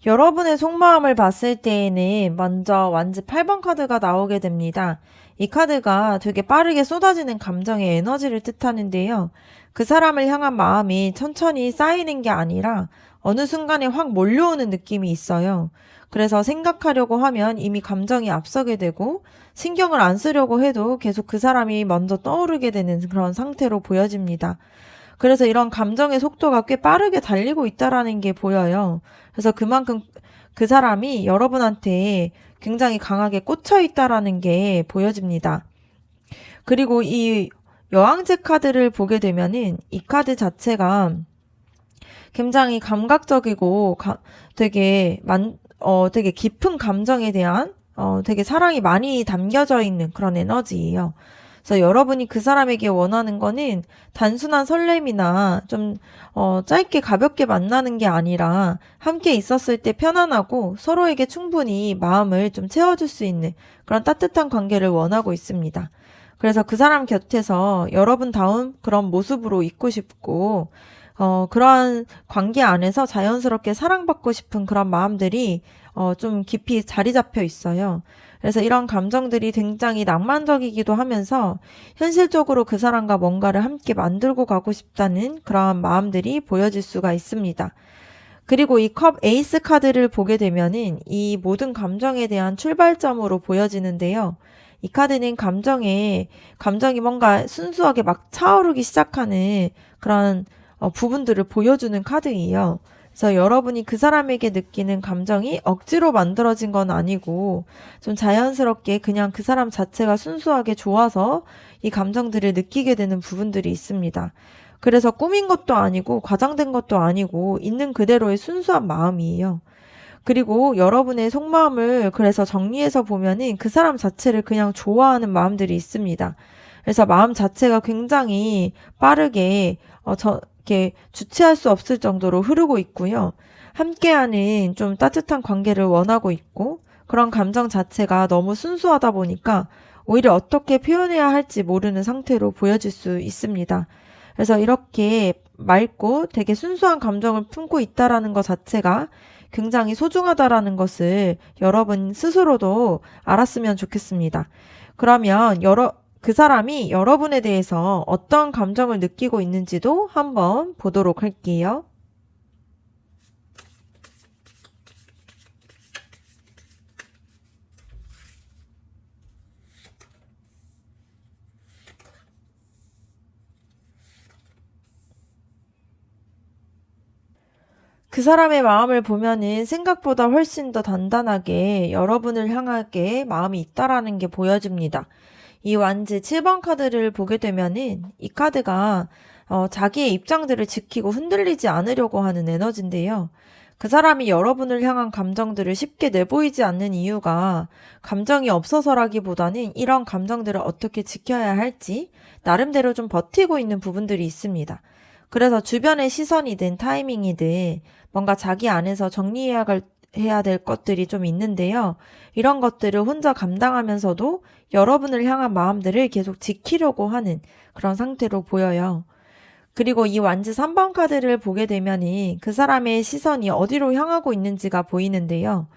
여러분의 속마음을 봤을 때에는 먼저 완즈 8번 카드가 나오게 됩니다. 이 카드가 되게 빠르게 쏟아지는 감정의 에너지를 뜻하는데요. 그 사람을 향한 마음이 천천히 쌓이는 게 아니라 어느 순간에 확 몰려오는 느낌이 있어요. 그래서 생각하려고 하면 이미 감정이 앞서게 되고 신경을 안 쓰려고 해도 계속 그 사람이 먼저 떠오르게 되는 그런 상태로 보여집니다. 그래서 이런 감정의 속도가 꽤 빠르게 달리고 있다라는 게 보여요. 그래서 그만큼 그 사람이 여러분한테 굉장히 강하게 꽂혀 있다라는 게 보여집니다. 그리고 이 여왕제 카드를 보게 되면은 이 카드 자체가 굉장히 감각적이고 되게 깊은 감정에 대한 되게 사랑이 많이 담겨져 있는 그런 에너지예요. 그래서 여러분이 그 사람에게 원하는 거는 단순한 설렘이나 좀 짧게 가볍게 만나는 게 아니라 함께 있었을 때 편안하고 서로에게 충분히 마음을 좀 채워줄 수 있는 그런 따뜻한 관계를 원하고 있습니다. 그래서 그 사람 곁에서 여러분다운 그런 모습으로 있고 싶고 그러한 관계 안에서 자연스럽게 사랑받고 싶은 그런 마음들이 좀 깊이 자리 잡혀 있어요. 그래서 이런 감정들이 굉장히 낭만적이기도 하면서 현실적으로 그 사람과 뭔가를 함께 만들고 가고 싶다는 그런 마음들이 보여질 수가 있습니다. 그리고 이 컵 에이스 카드를 보게 되면은 이 모든 감정에 대한 출발점으로 보여지는데요. 이 카드는 감정이 뭔가 순수하게 막 차오르기 시작하는 그런 부분들을 보여주는 카드예요. 그래서 여러분이 그 사람에게 느끼는 감정이 억지로 만들어진 건 아니고 좀 자연스럽게 그냥 그 사람 자체가 순수하게 좋아서 이 감정들을 느끼게 되는 부분들이 있습니다. 그래서 꾸민 것도 아니고 과장된 것도 아니고 있는 그대로의 순수한 마음이에요. 그리고 여러분의 속마음을 그래서 정리해서 보면은 그 사람 자체를 그냥 좋아하는 마음들이 있습니다. 그래서 마음 자체가 굉장히 빠르게 이렇게 주체할 수 없을 정도로 흐르고 있고요. 함께하는 좀 따뜻한 관계를 원하고 있고 그런 감정 자체가 너무 순수하다 보니까 오히려 어떻게 표현해야 할지 모르는 상태로 보여질 수 있습니다. 그래서 이렇게 맑고 되게 순수한 감정을 품고 있다라는 것 자체가 굉장히 소중하다라는 것을 여러분 스스로도 알았으면 좋겠습니다. 그러면 그 사람이 여러분에 대해서 어떤 감정을 느끼고 있는지도 한번 보도록 할게요. 그 사람의 마음을 보면은 생각보다 훨씬 더 단단하게 여러분을 향하게 마음이 있다라는 게 보여집니다. 이 완즈 7번 카드를 보게 되면은 이 카드가 자기의 입장들을 지키고 흔들리지 않으려고 하는 에너지인데요. 그 사람이 여러분을 향한 감정들을 쉽게 내보이지 않는 이유가 감정이 없어서라기보다는 이런 감정들을 어떻게 지켜야 할지 나름대로 좀 버티고 있는 부분들이 있습니다. 그래서 주변의 시선이든 타이밍이든 뭔가 자기 안에서 해야 될 것들이 좀 있는데요. 이런 것들을 혼자 감당하면서도 여러분을 향한 마음들을 계속 지키려고 하는 그런 상태로 보여요. 그리고 이 완즈 3번 카드를 보게 되면은 그 사람의 시선이 어디로 향하고 있는지가 보이는데요.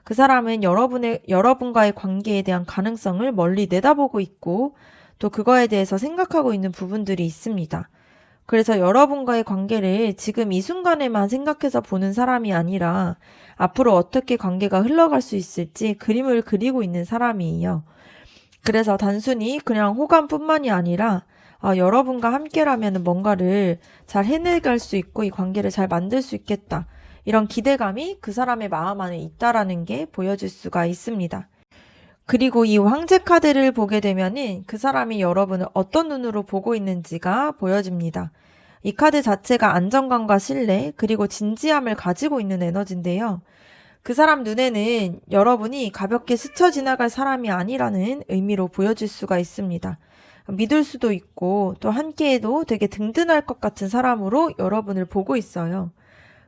그 사람은 여러분과의 관계에 대한 가능성을 멀리 내다보고 있고 또 그거에 대해서 생각하고 있는 부분들이 있습니다. 그래서 여러분과의 관계를 지금 이 순간에만 생각해서 보는 사람이 아니라 앞으로 어떻게 관계가 흘러갈 수 있을지 그림을 그리고 있는 사람이에요. 그래서 단순히 그냥 호감뿐만이 아니라 여러분과 함께라면 뭔가를 잘 해내갈 수 있고 이 관계를 잘 만들 수 있겠다. 이런 기대감이 그 사람의 마음 안에 있다라는 게 보여질 수가 있습니다. 그리고 이 황제 카드를 보게 되면은 그 사람이 여러분을 어떤 눈으로 보고 있는지가 보여집니다. 이 카드 자체가 안정감과 신뢰, 그리고 진지함을 가지고 있는 에너지인데요. 그 사람 눈에는 여러분이 가볍게 스쳐 지나갈 사람이 아니라는 의미로 보여질 수가 있습니다. 믿을 수도 있고 또 함께해도 되게 든든할 것 같은 사람으로 여러분을 보고 있어요.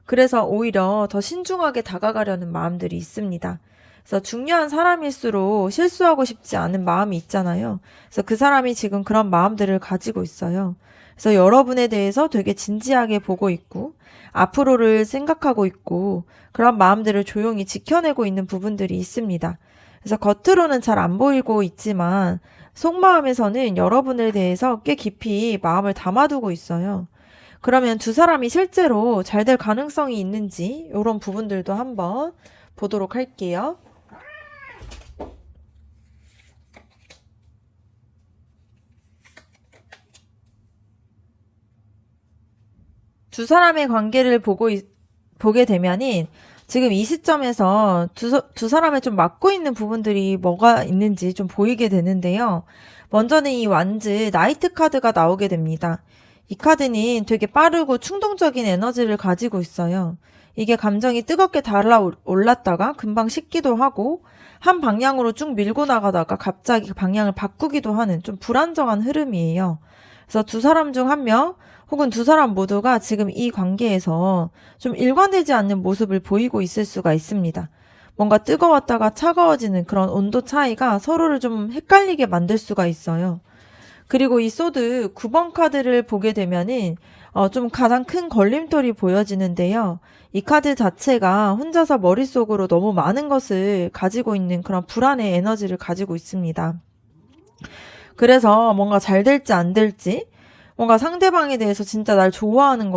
그래서 오히려 더 신중하게 다가가려는 마음들이 있습니다. 그래서 중요한 사람일수록 실수하고 싶지 않은 마음이 있잖아요. 그래서 그 사람이 지금 그런 마음들을 가지고 있어요. 그래서 여러분에 대해서 되게 진지하게 보고 있고 앞으로를 생각하고 있고 그런 마음들을 조용히 지켜내고 있는 부분들이 있습니다. 그래서 겉으로는 잘 안 보이고 있지만 속마음에서는 여러분에 대해서 꽤 깊이 마음을 담아두고 있어요. 그러면 두 사람이 실제로 잘 될 가능성이 있는지 이런 부분들도 한번 보도록 할게요. 두 사람의 관계를 보게 되면은 지금 이 시점에서 두 사람을 좀 맡고 있는 부분들이 뭐가 있는지 좀 보이게 되는데요. 먼저는 이 완즈 나이트 카드가 나오게 됩니다. 이 카드는 되게 빠르고 충동적인 에너지를 가지고 있어요. 이게 감정이 뜨겁게 달아올랐다가 금방 식기도 하고 한 방향으로 쭉 밀고 나가다가 갑자기 방향을 바꾸기도 하는 좀 불안정한 흐름이에요. 그래서 두 사람 중 한 명 혹은 두 사람 모두가 지금 이 관계에서 좀 일관되지 않는 모습을 보이고 있을 수가 있습니다. 뭔가 뜨거웠다가 차가워지는 그런 온도 차이가 서로를 좀 헷갈리게 만들 수가 있어요. 그리고 이 소드 9번 카드를 보게 되면은 좀 가장 큰 걸림돌이 보여지는데요. 이 카드 자체가 혼자서 머릿속으로 너무 많은 것을 가지고 있는 그런 불안의 에너지를 가지고 있습니다. 그래서 뭔가 잘 될지 안 될지 뭔가 상대방에 대해서 진짜 날 좋아하는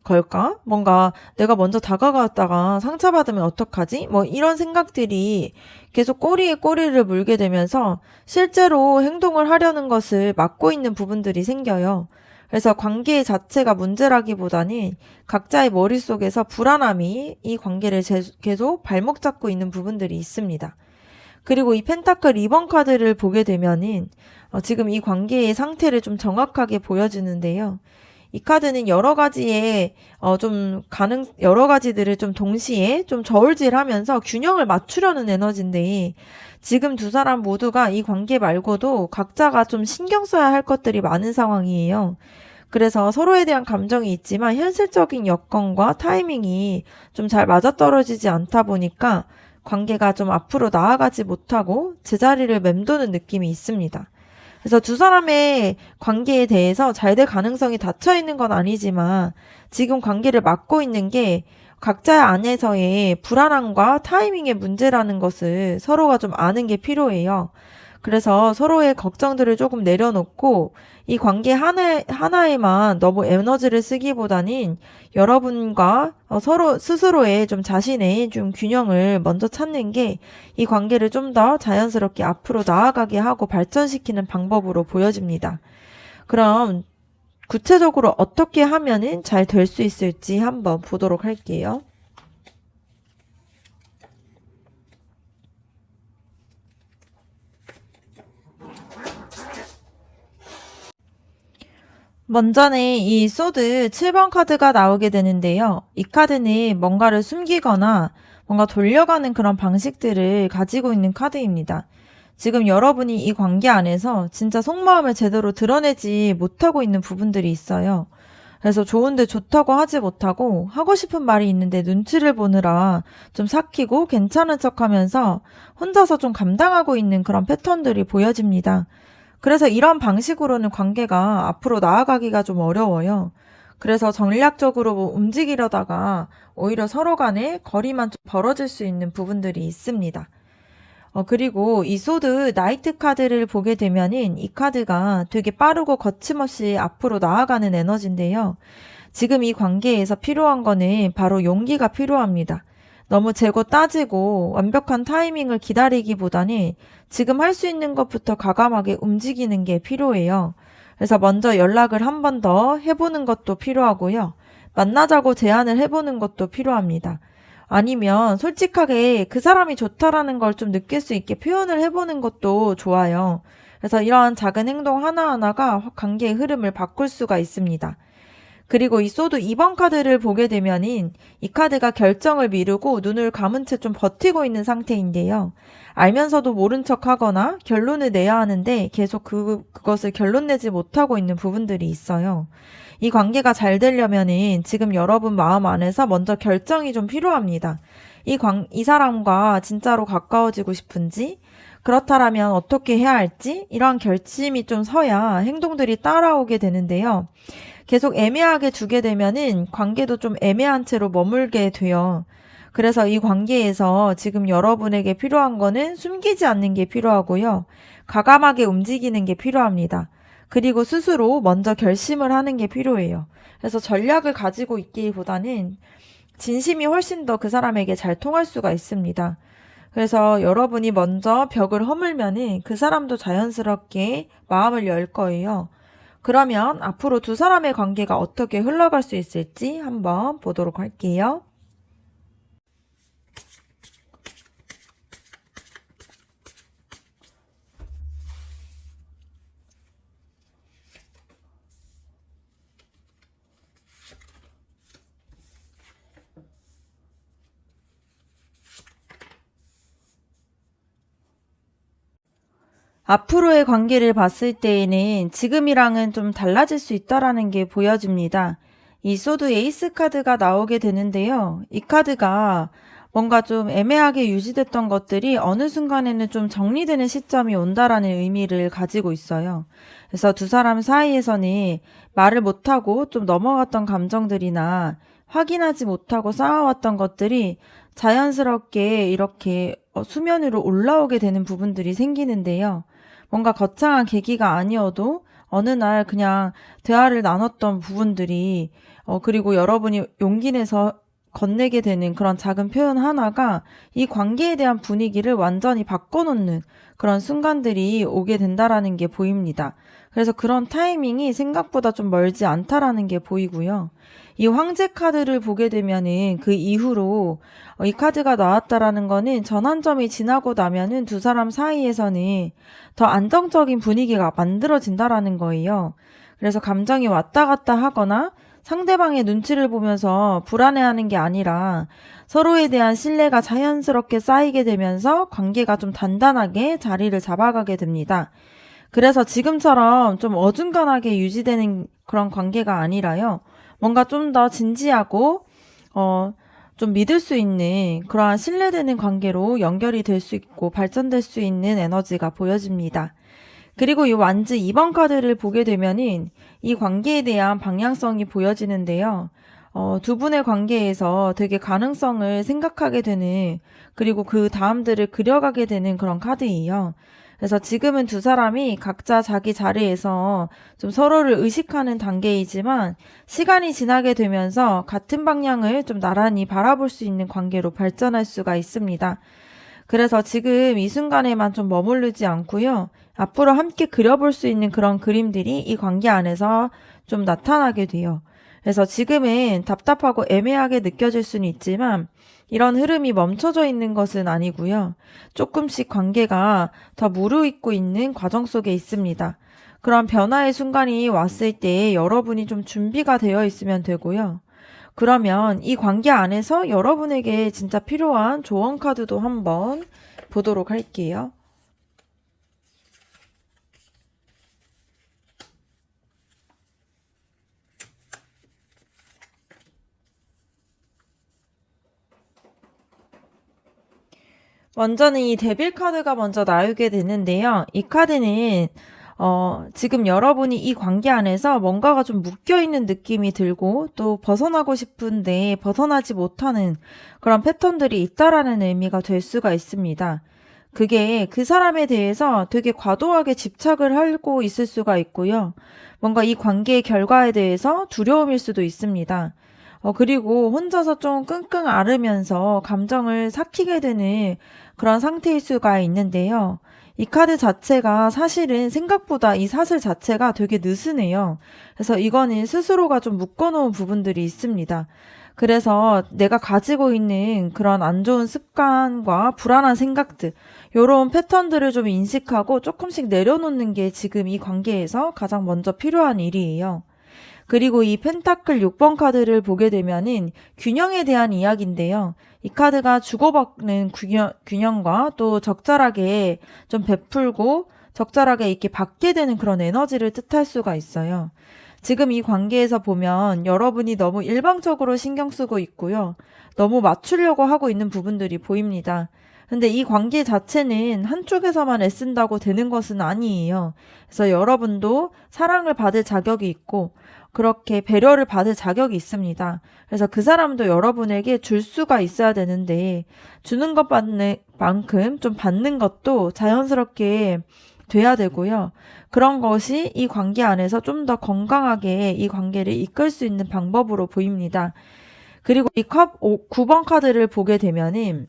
걸까? 뭔가 내가 먼저 다가갔다가 상처받으면 어떡하지? 뭐 이런 생각들이 계속 꼬리에 꼬리를 물게 되면서 실제로 행동을 하려는 것을 막고 있는 부분들이 생겨요. 그래서 관계 자체가 문제라기보다는 각자의 머릿속에서 불안함이 이 관계를 계속 발목 잡고 있는 부분들이 있습니다. 그리고 이 펜타클 2번 카드를 보게 되면은 지금 이 관계의 상태를 좀 정확하게 보여주는데요. 이 카드는 여러 가지들을 좀 동시에 좀 저울질하면서 균형을 맞추려는 에너지인데 지금 두 사람 모두가 이 관계 말고도 각자가 좀 신경 써야 할 것들이 많은 상황이에요. 그래서 서로에 대한 감정이 있지만 현실적인 여건과 타이밍이 좀 잘 맞아떨어지지 않다 보니까 관계가 좀 앞으로 나아가지 못하고 제자리를 맴도는 느낌이 있습니다. 그래서 두 사람의 관계에 대해서 잘 될 가능성이 닫혀 있는 건 아니지만 지금 관계를 막고 있는 게 각자 안에서의 불안함과 타이밍의 문제라는 것을 서로가 좀 아는 게 필요해요. 그래서 서로의 걱정들을 조금 내려놓고 이 관계 하나에만 너무 에너지를 쓰기보다는 여러분과 서로 스스로의 좀 자신의 좀 균형을 먼저 찾는 게 이 관계를 좀 더 자연스럽게 앞으로 나아가게 하고 발전시키는 방법으로 보여집니다. 그럼 구체적으로 어떻게 하면은 잘 될 수 있을지 한번 보도록 할게요. 먼저는 이 소드 7번 카드가 나오게 되는데요. 이 카드는 뭔가를 숨기거나 뭔가 돌려가는 그런 방식들을 가지고 있는 카드입니다. 지금 여러분이 이 관계 안에서 진짜 속마음을 제대로 드러내지 못하고 있는 부분들이 있어요. 그래서 좋은데 좋다고 하지 못하고 하고 싶은 말이 있는데 눈치를 보느라 좀 삭히고 괜찮은 척하면서 혼자서 좀 감당하고 있는 그런 패턴들이 보여집니다. 그래서 이런 방식으로는 관계가 앞으로 나아가기가 좀 어려워요. 그래서 전략적으로 뭐 움직이려다가 오히려 서로 간에 거리만 좀 벌어질 수 있는 부분들이 있습니다. 그리고 이 소드 나이트 카드를 보게 되면은 이 카드가 되게 빠르고 거침없이 앞으로 나아가는 에너지인데요. 지금 이 관계에서 필요한 거는 바로 용기가 필요합니다. 너무 재고 따지고 완벽한 타이밍을 기다리기보다는 지금 할 수 있는 것부터 과감하게 움직이는 게 필요해요. 그래서 먼저 연락을 한 번 더 해보는 것도 필요하고요. 만나자고 제안을 해보는 것도 필요합니다. 아니면 솔직하게 그 사람이 좋다라는 걸 좀 느낄 수 있게 표현을 해보는 것도 좋아요. 그래서 이러한 작은 행동 하나하나가 관계의 흐름을 바꿀 수가 있습니다. 그리고 이 소드 2번 카드를 보게 되면은 이 카드가 결정을 미루고 눈을 감은 채 좀 버티고 있는 상태인데요. 알면서도 모른 척 하거나 결론을 내야 하는데 계속 그것을 결론 내지 못하고 있는 부분들이 있어요. 이 관계가 잘 되려면은 지금 여러분 마음 안에서 먼저 결정이 좀 필요합니다. 이 사람과 진짜로 가까워지고 싶은지, 그렇다라면 어떻게 해야 할지, 이러한 결심이 좀 서야 행동들이 따라오게 되는데요. 계속 애매하게 두게 되면은 관계도 좀 애매한 채로 머물게 돼요. 그래서 이 관계에서 지금 여러분에게 필요한 거는 숨기지 않는 게 필요하고요. 과감하게 움직이는 게 필요합니다. 그리고 스스로 먼저 결심을 하는 게 필요해요. 그래서 전략을 가지고 있기보다는 진심이 훨씬 더 그 사람에게 잘 통할 수가 있습니다. 그래서 여러분이 먼저 벽을 허물면은 그 사람도 자연스럽게 마음을 열 거예요. 그러면 앞으로 두 사람의 관계가 어떻게 흘러갈 수 있을지 한번 보도록 할게요. 앞으로의 관계를 봤을 때에는 지금이랑은 좀 달라질 수 있다라는 게 보여집니다. 이 소드 에이스 카드가 나오게 되는데요. 이 카드가 뭔가 좀 애매하게 유지됐던 것들이 어느 순간에는 좀 정리되는 시점이 온다라는 의미를 가지고 있어요. 그래서 두 사람 사이에서는 말을 못하고 좀 넘어갔던 감정들이나 확인하지 못하고 쌓아왔던 것들이 자연스럽게 이렇게 수면 위로 올라오게 되는 부분들이 생기는데요. 뭔가 거창한 계기가 아니어도 어느 날 그냥 대화를 나눴던 부분들이 그리고 여러분이 용기 내서 건네게 되는 그런 작은 표현 하나가 이 관계에 대한 분위기를 완전히 바꿔놓는 그런 순간들이 오게 된다라는 게 보입니다. 그래서 그런 타이밍이 생각보다 좀 멀지 않다라는 게 보이고요. 이 황제 카드를 보게 되면은 그 이후로 이 카드가 나왔다라는 거는 전환점이 지나고 나면은 두 사람 사이에서는 더 안정적인 분위기가 만들어진다라는 거예요. 그래서 감정이 왔다 갔다 하거나 상대방의 눈치를 보면서 불안해하는 게 아니라 서로에 대한 신뢰가 자연스럽게 쌓이게 되면서 관계가 좀 단단하게 자리를 잡아가게 됩니다. 그래서 지금처럼 좀 어중간하게 유지되는 그런 관계가 아니라요. 뭔가 좀 더 진지하고, 좀 믿을 수 있는 그러한 신뢰되는 관계로 연결이 될 수 있고 발전될 수 있는 에너지가 보여집니다. 그리고 이 완즈 2번 카드를 보게 되면은 이 관계에 대한 방향성이 보여지는데요. 두 분의 관계에서 되게 가능성을 생각하게 되는, 그리고 그 다음들을 그려가게 되는 그런 카드예요. 그래서 지금은 두 사람이 각자 자기 자리에서 좀 서로를 의식하는 단계이지만 시간이 지나게 되면서 같은 방향을 좀 나란히 바라볼 수 있는 관계로 발전할 수가 있습니다. 그래서 지금 이 순간에만 좀 머무르지 않고요. 앞으로 함께 그려볼 수 있는 그런 그림들이 이 관계 안에서 좀 나타나게 돼요. 그래서 지금은 답답하고 애매하게 느껴질 수는 있지만 이런 흐름이 멈춰져 있는 것은 아니고요. 조금씩 관계가 더 무르익고 있는 과정 속에 있습니다. 그런 변화의 순간이 왔을 때 여러분이 좀 준비가 되어 있으면 되고요. 그러면 이 관계 안에서 여러분에게 진짜 필요한 조언 카드도 한번 보도록 할게요. 먼저는 이 데빌 카드가 먼저 나오게 되는데요. 이 카드는 지금 여러분이 이 관계 안에서 뭔가가 좀 묶여있는 느낌이 들고 또 벗어나고 싶은데 벗어나지 못하는 그런 패턴들이 있다라는 의미가 될 수가 있습니다. 그게 그 사람에 대해서 되게 과도하게 집착을 하고 있을 수가 있고요. 뭔가 이 관계의 결과에 대해서 두려움일 수도 있습니다. 그리고 혼자서 좀 끙끙 앓으면서 감정을 삭히게 되는 그런 상태일 수가 있는데요. 이 카드 자체가 사실은 생각보다 이 사슬 자체가 되게 느슨해요. 그래서 이거는 스스로가 좀 묶어놓은 부분들이 있습니다. 그래서 내가 가지고 있는 그런 안 좋은 습관과 불안한 생각들, 요런 패턴들을 좀 인식하고 조금씩 내려놓는 게 지금 이 관계에서 가장 먼저 필요한 일이에요. 그리고 이 펜타클 6번 카드를 보게 되면은 균형에 대한 이야기인데요. 이 카드가 주고받는 균형과 또 적절하게 좀 베풀고 적절하게 이렇게 받게 되는 그런 에너지를 뜻할 수가 있어요. 지금 이 관계에서 보면 여러분이 너무 일방적으로 신경 쓰고 있고요. 너무 맞추려고 하고 있는 부분들이 보입니다. 근데 이 관계 자체는 한쪽에서만 애쓴다고 되는 것은 아니에요. 그래서 여러분도 사랑을 받을 자격이 있고 그렇게 배려를 받을 자격이 있습니다. 그래서 그 사람도 여러분에게 줄 수가 있어야 되는데 주는 것 받는 만큼 좀 받는 것도 자연스럽게 돼야 되고요. 그런 것이 이 관계 안에서 좀 더 건강하게 이 관계를 이끌 수 있는 방법으로 보입니다. 그리고 이 9번 카드를 보게 되면은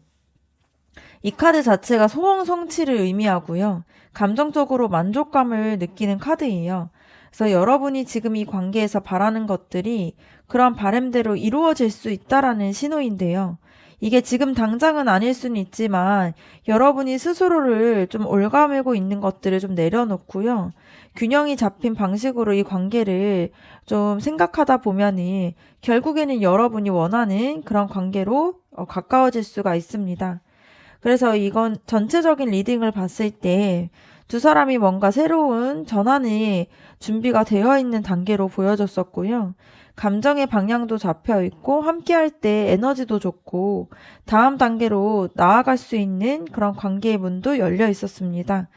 이 카드 자체가 소원 성취를 의미하고요. 감정적으로 만족감을 느끼는 카드예요. 그래서 여러분이 지금 이 관계에서 바라는 것들이 그런 바람대로 이루어질 수 있다라는 신호인데요. 이게 지금 당장은 아닐 수는 있지만 여러분이 스스로를 좀 올가매고 있는 것들을 좀 내려놓고요. 균형이 잡힌 방식으로 이 관계를 좀 생각하다 보면은 결국에는 여러분이 원하는 그런 관계로 가까워질 수가 있습니다. 그래서 이건 전체적인 리딩을 봤을 때 두 사람이 뭔가 새로운 전환이 준비가 되어 있는 단계로 보여졌었고요. 감정의 방향도 잡혀 있고 함께할 때 에너지도 좋고 다음 단계로 나아갈 수 있는 그런 관계의 문도 열려 있었습니다.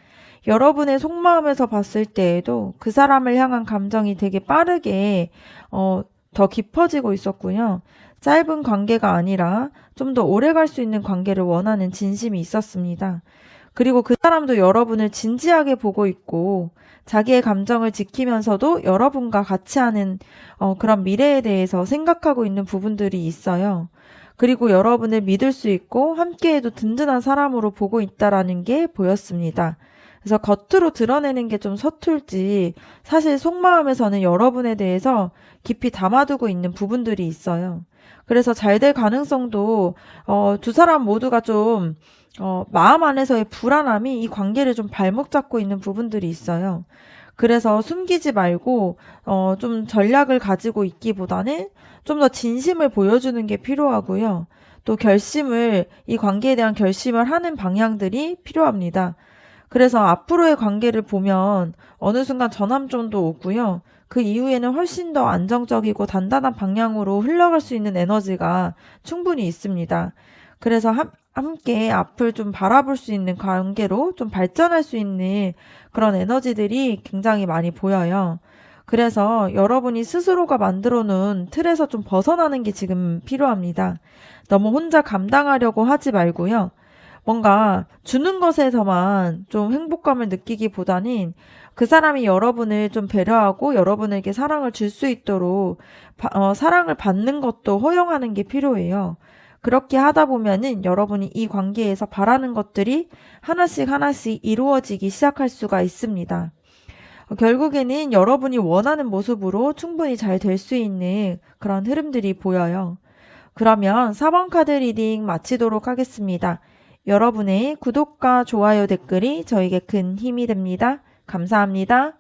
여러분의 속마음에서 봤을 때에도 그 사람을 향한 감정이 되게 빠르게 더 깊어지고 있었고요. 짧은 관계가 아니라 좀 더 오래 갈 수 있는 관계를 원하는 진심이 있었습니다. 그리고 그 사람도 여러분을 진지하게 보고 있고 자기의 감정을 지키면서도 여러분과 같이 하는 그런 미래에 대해서 생각하고 있는 부분들이 있어요. 그리고 여러분을 믿을 수 있고 함께해도 든든한 사람으로 보고 있다라는 게 보였습니다. 그래서 겉으로 드러내는 게 좀 서툴지 사실 속마음에서는 여러분에 대해서 깊이 담아두고 있는 부분들이 있어요. 그래서 잘 될 가능성도 두 사람 모두가 좀 마음 안에서의 불안함이 이 관계를 좀 발목 잡고 있는 부분들이 있어요. 그래서 숨기지 말고 좀 전략을 가지고 있기보다는 좀 더 진심을 보여주는 게 필요하고요. 또 이 관계에 대한 결심을 하는 방향들이 필요합니다. 그래서 앞으로의 관계를 보면 어느 순간 전환점도 오고요. 그 이후에는 훨씬 더 안정적이고 단단한 방향으로 흘러갈 수 있는 에너지가 충분히 있습니다. 그래서 함께 앞을 좀 바라볼 수 있는 관계로 좀 발전할 수 있는 그런 에너지들이 굉장히 많이 보여요. 그래서 여러분이 스스로가 만들어 놓은 틀에서 좀 벗어나는 게 지금 필요합니다. 너무 혼자 감당하려고 하지 말고요. 뭔가 주는 것에서만 좀 행복감을 느끼기보다는 그 사람이 여러분을 좀 배려하고 여러분에게 사랑을 줄 수 있도록 사랑을 받는 것도 허용하는 게 필요해요. 그렇게 하다 보면은 여러분이 이 관계에서 바라는 것들이 하나씩 하나씩 이루어지기 시작할 수가 있습니다. 결국에는 여러분이 원하는 모습으로 충분히 잘 될 수 있는 그런 흐름들이 보여요. 그러면 4번 카드 리딩 마치도록 하겠습니다. 여러분의 구독과 좋아요 댓글이 저에게 큰 힘이 됩니다. 감사합니다.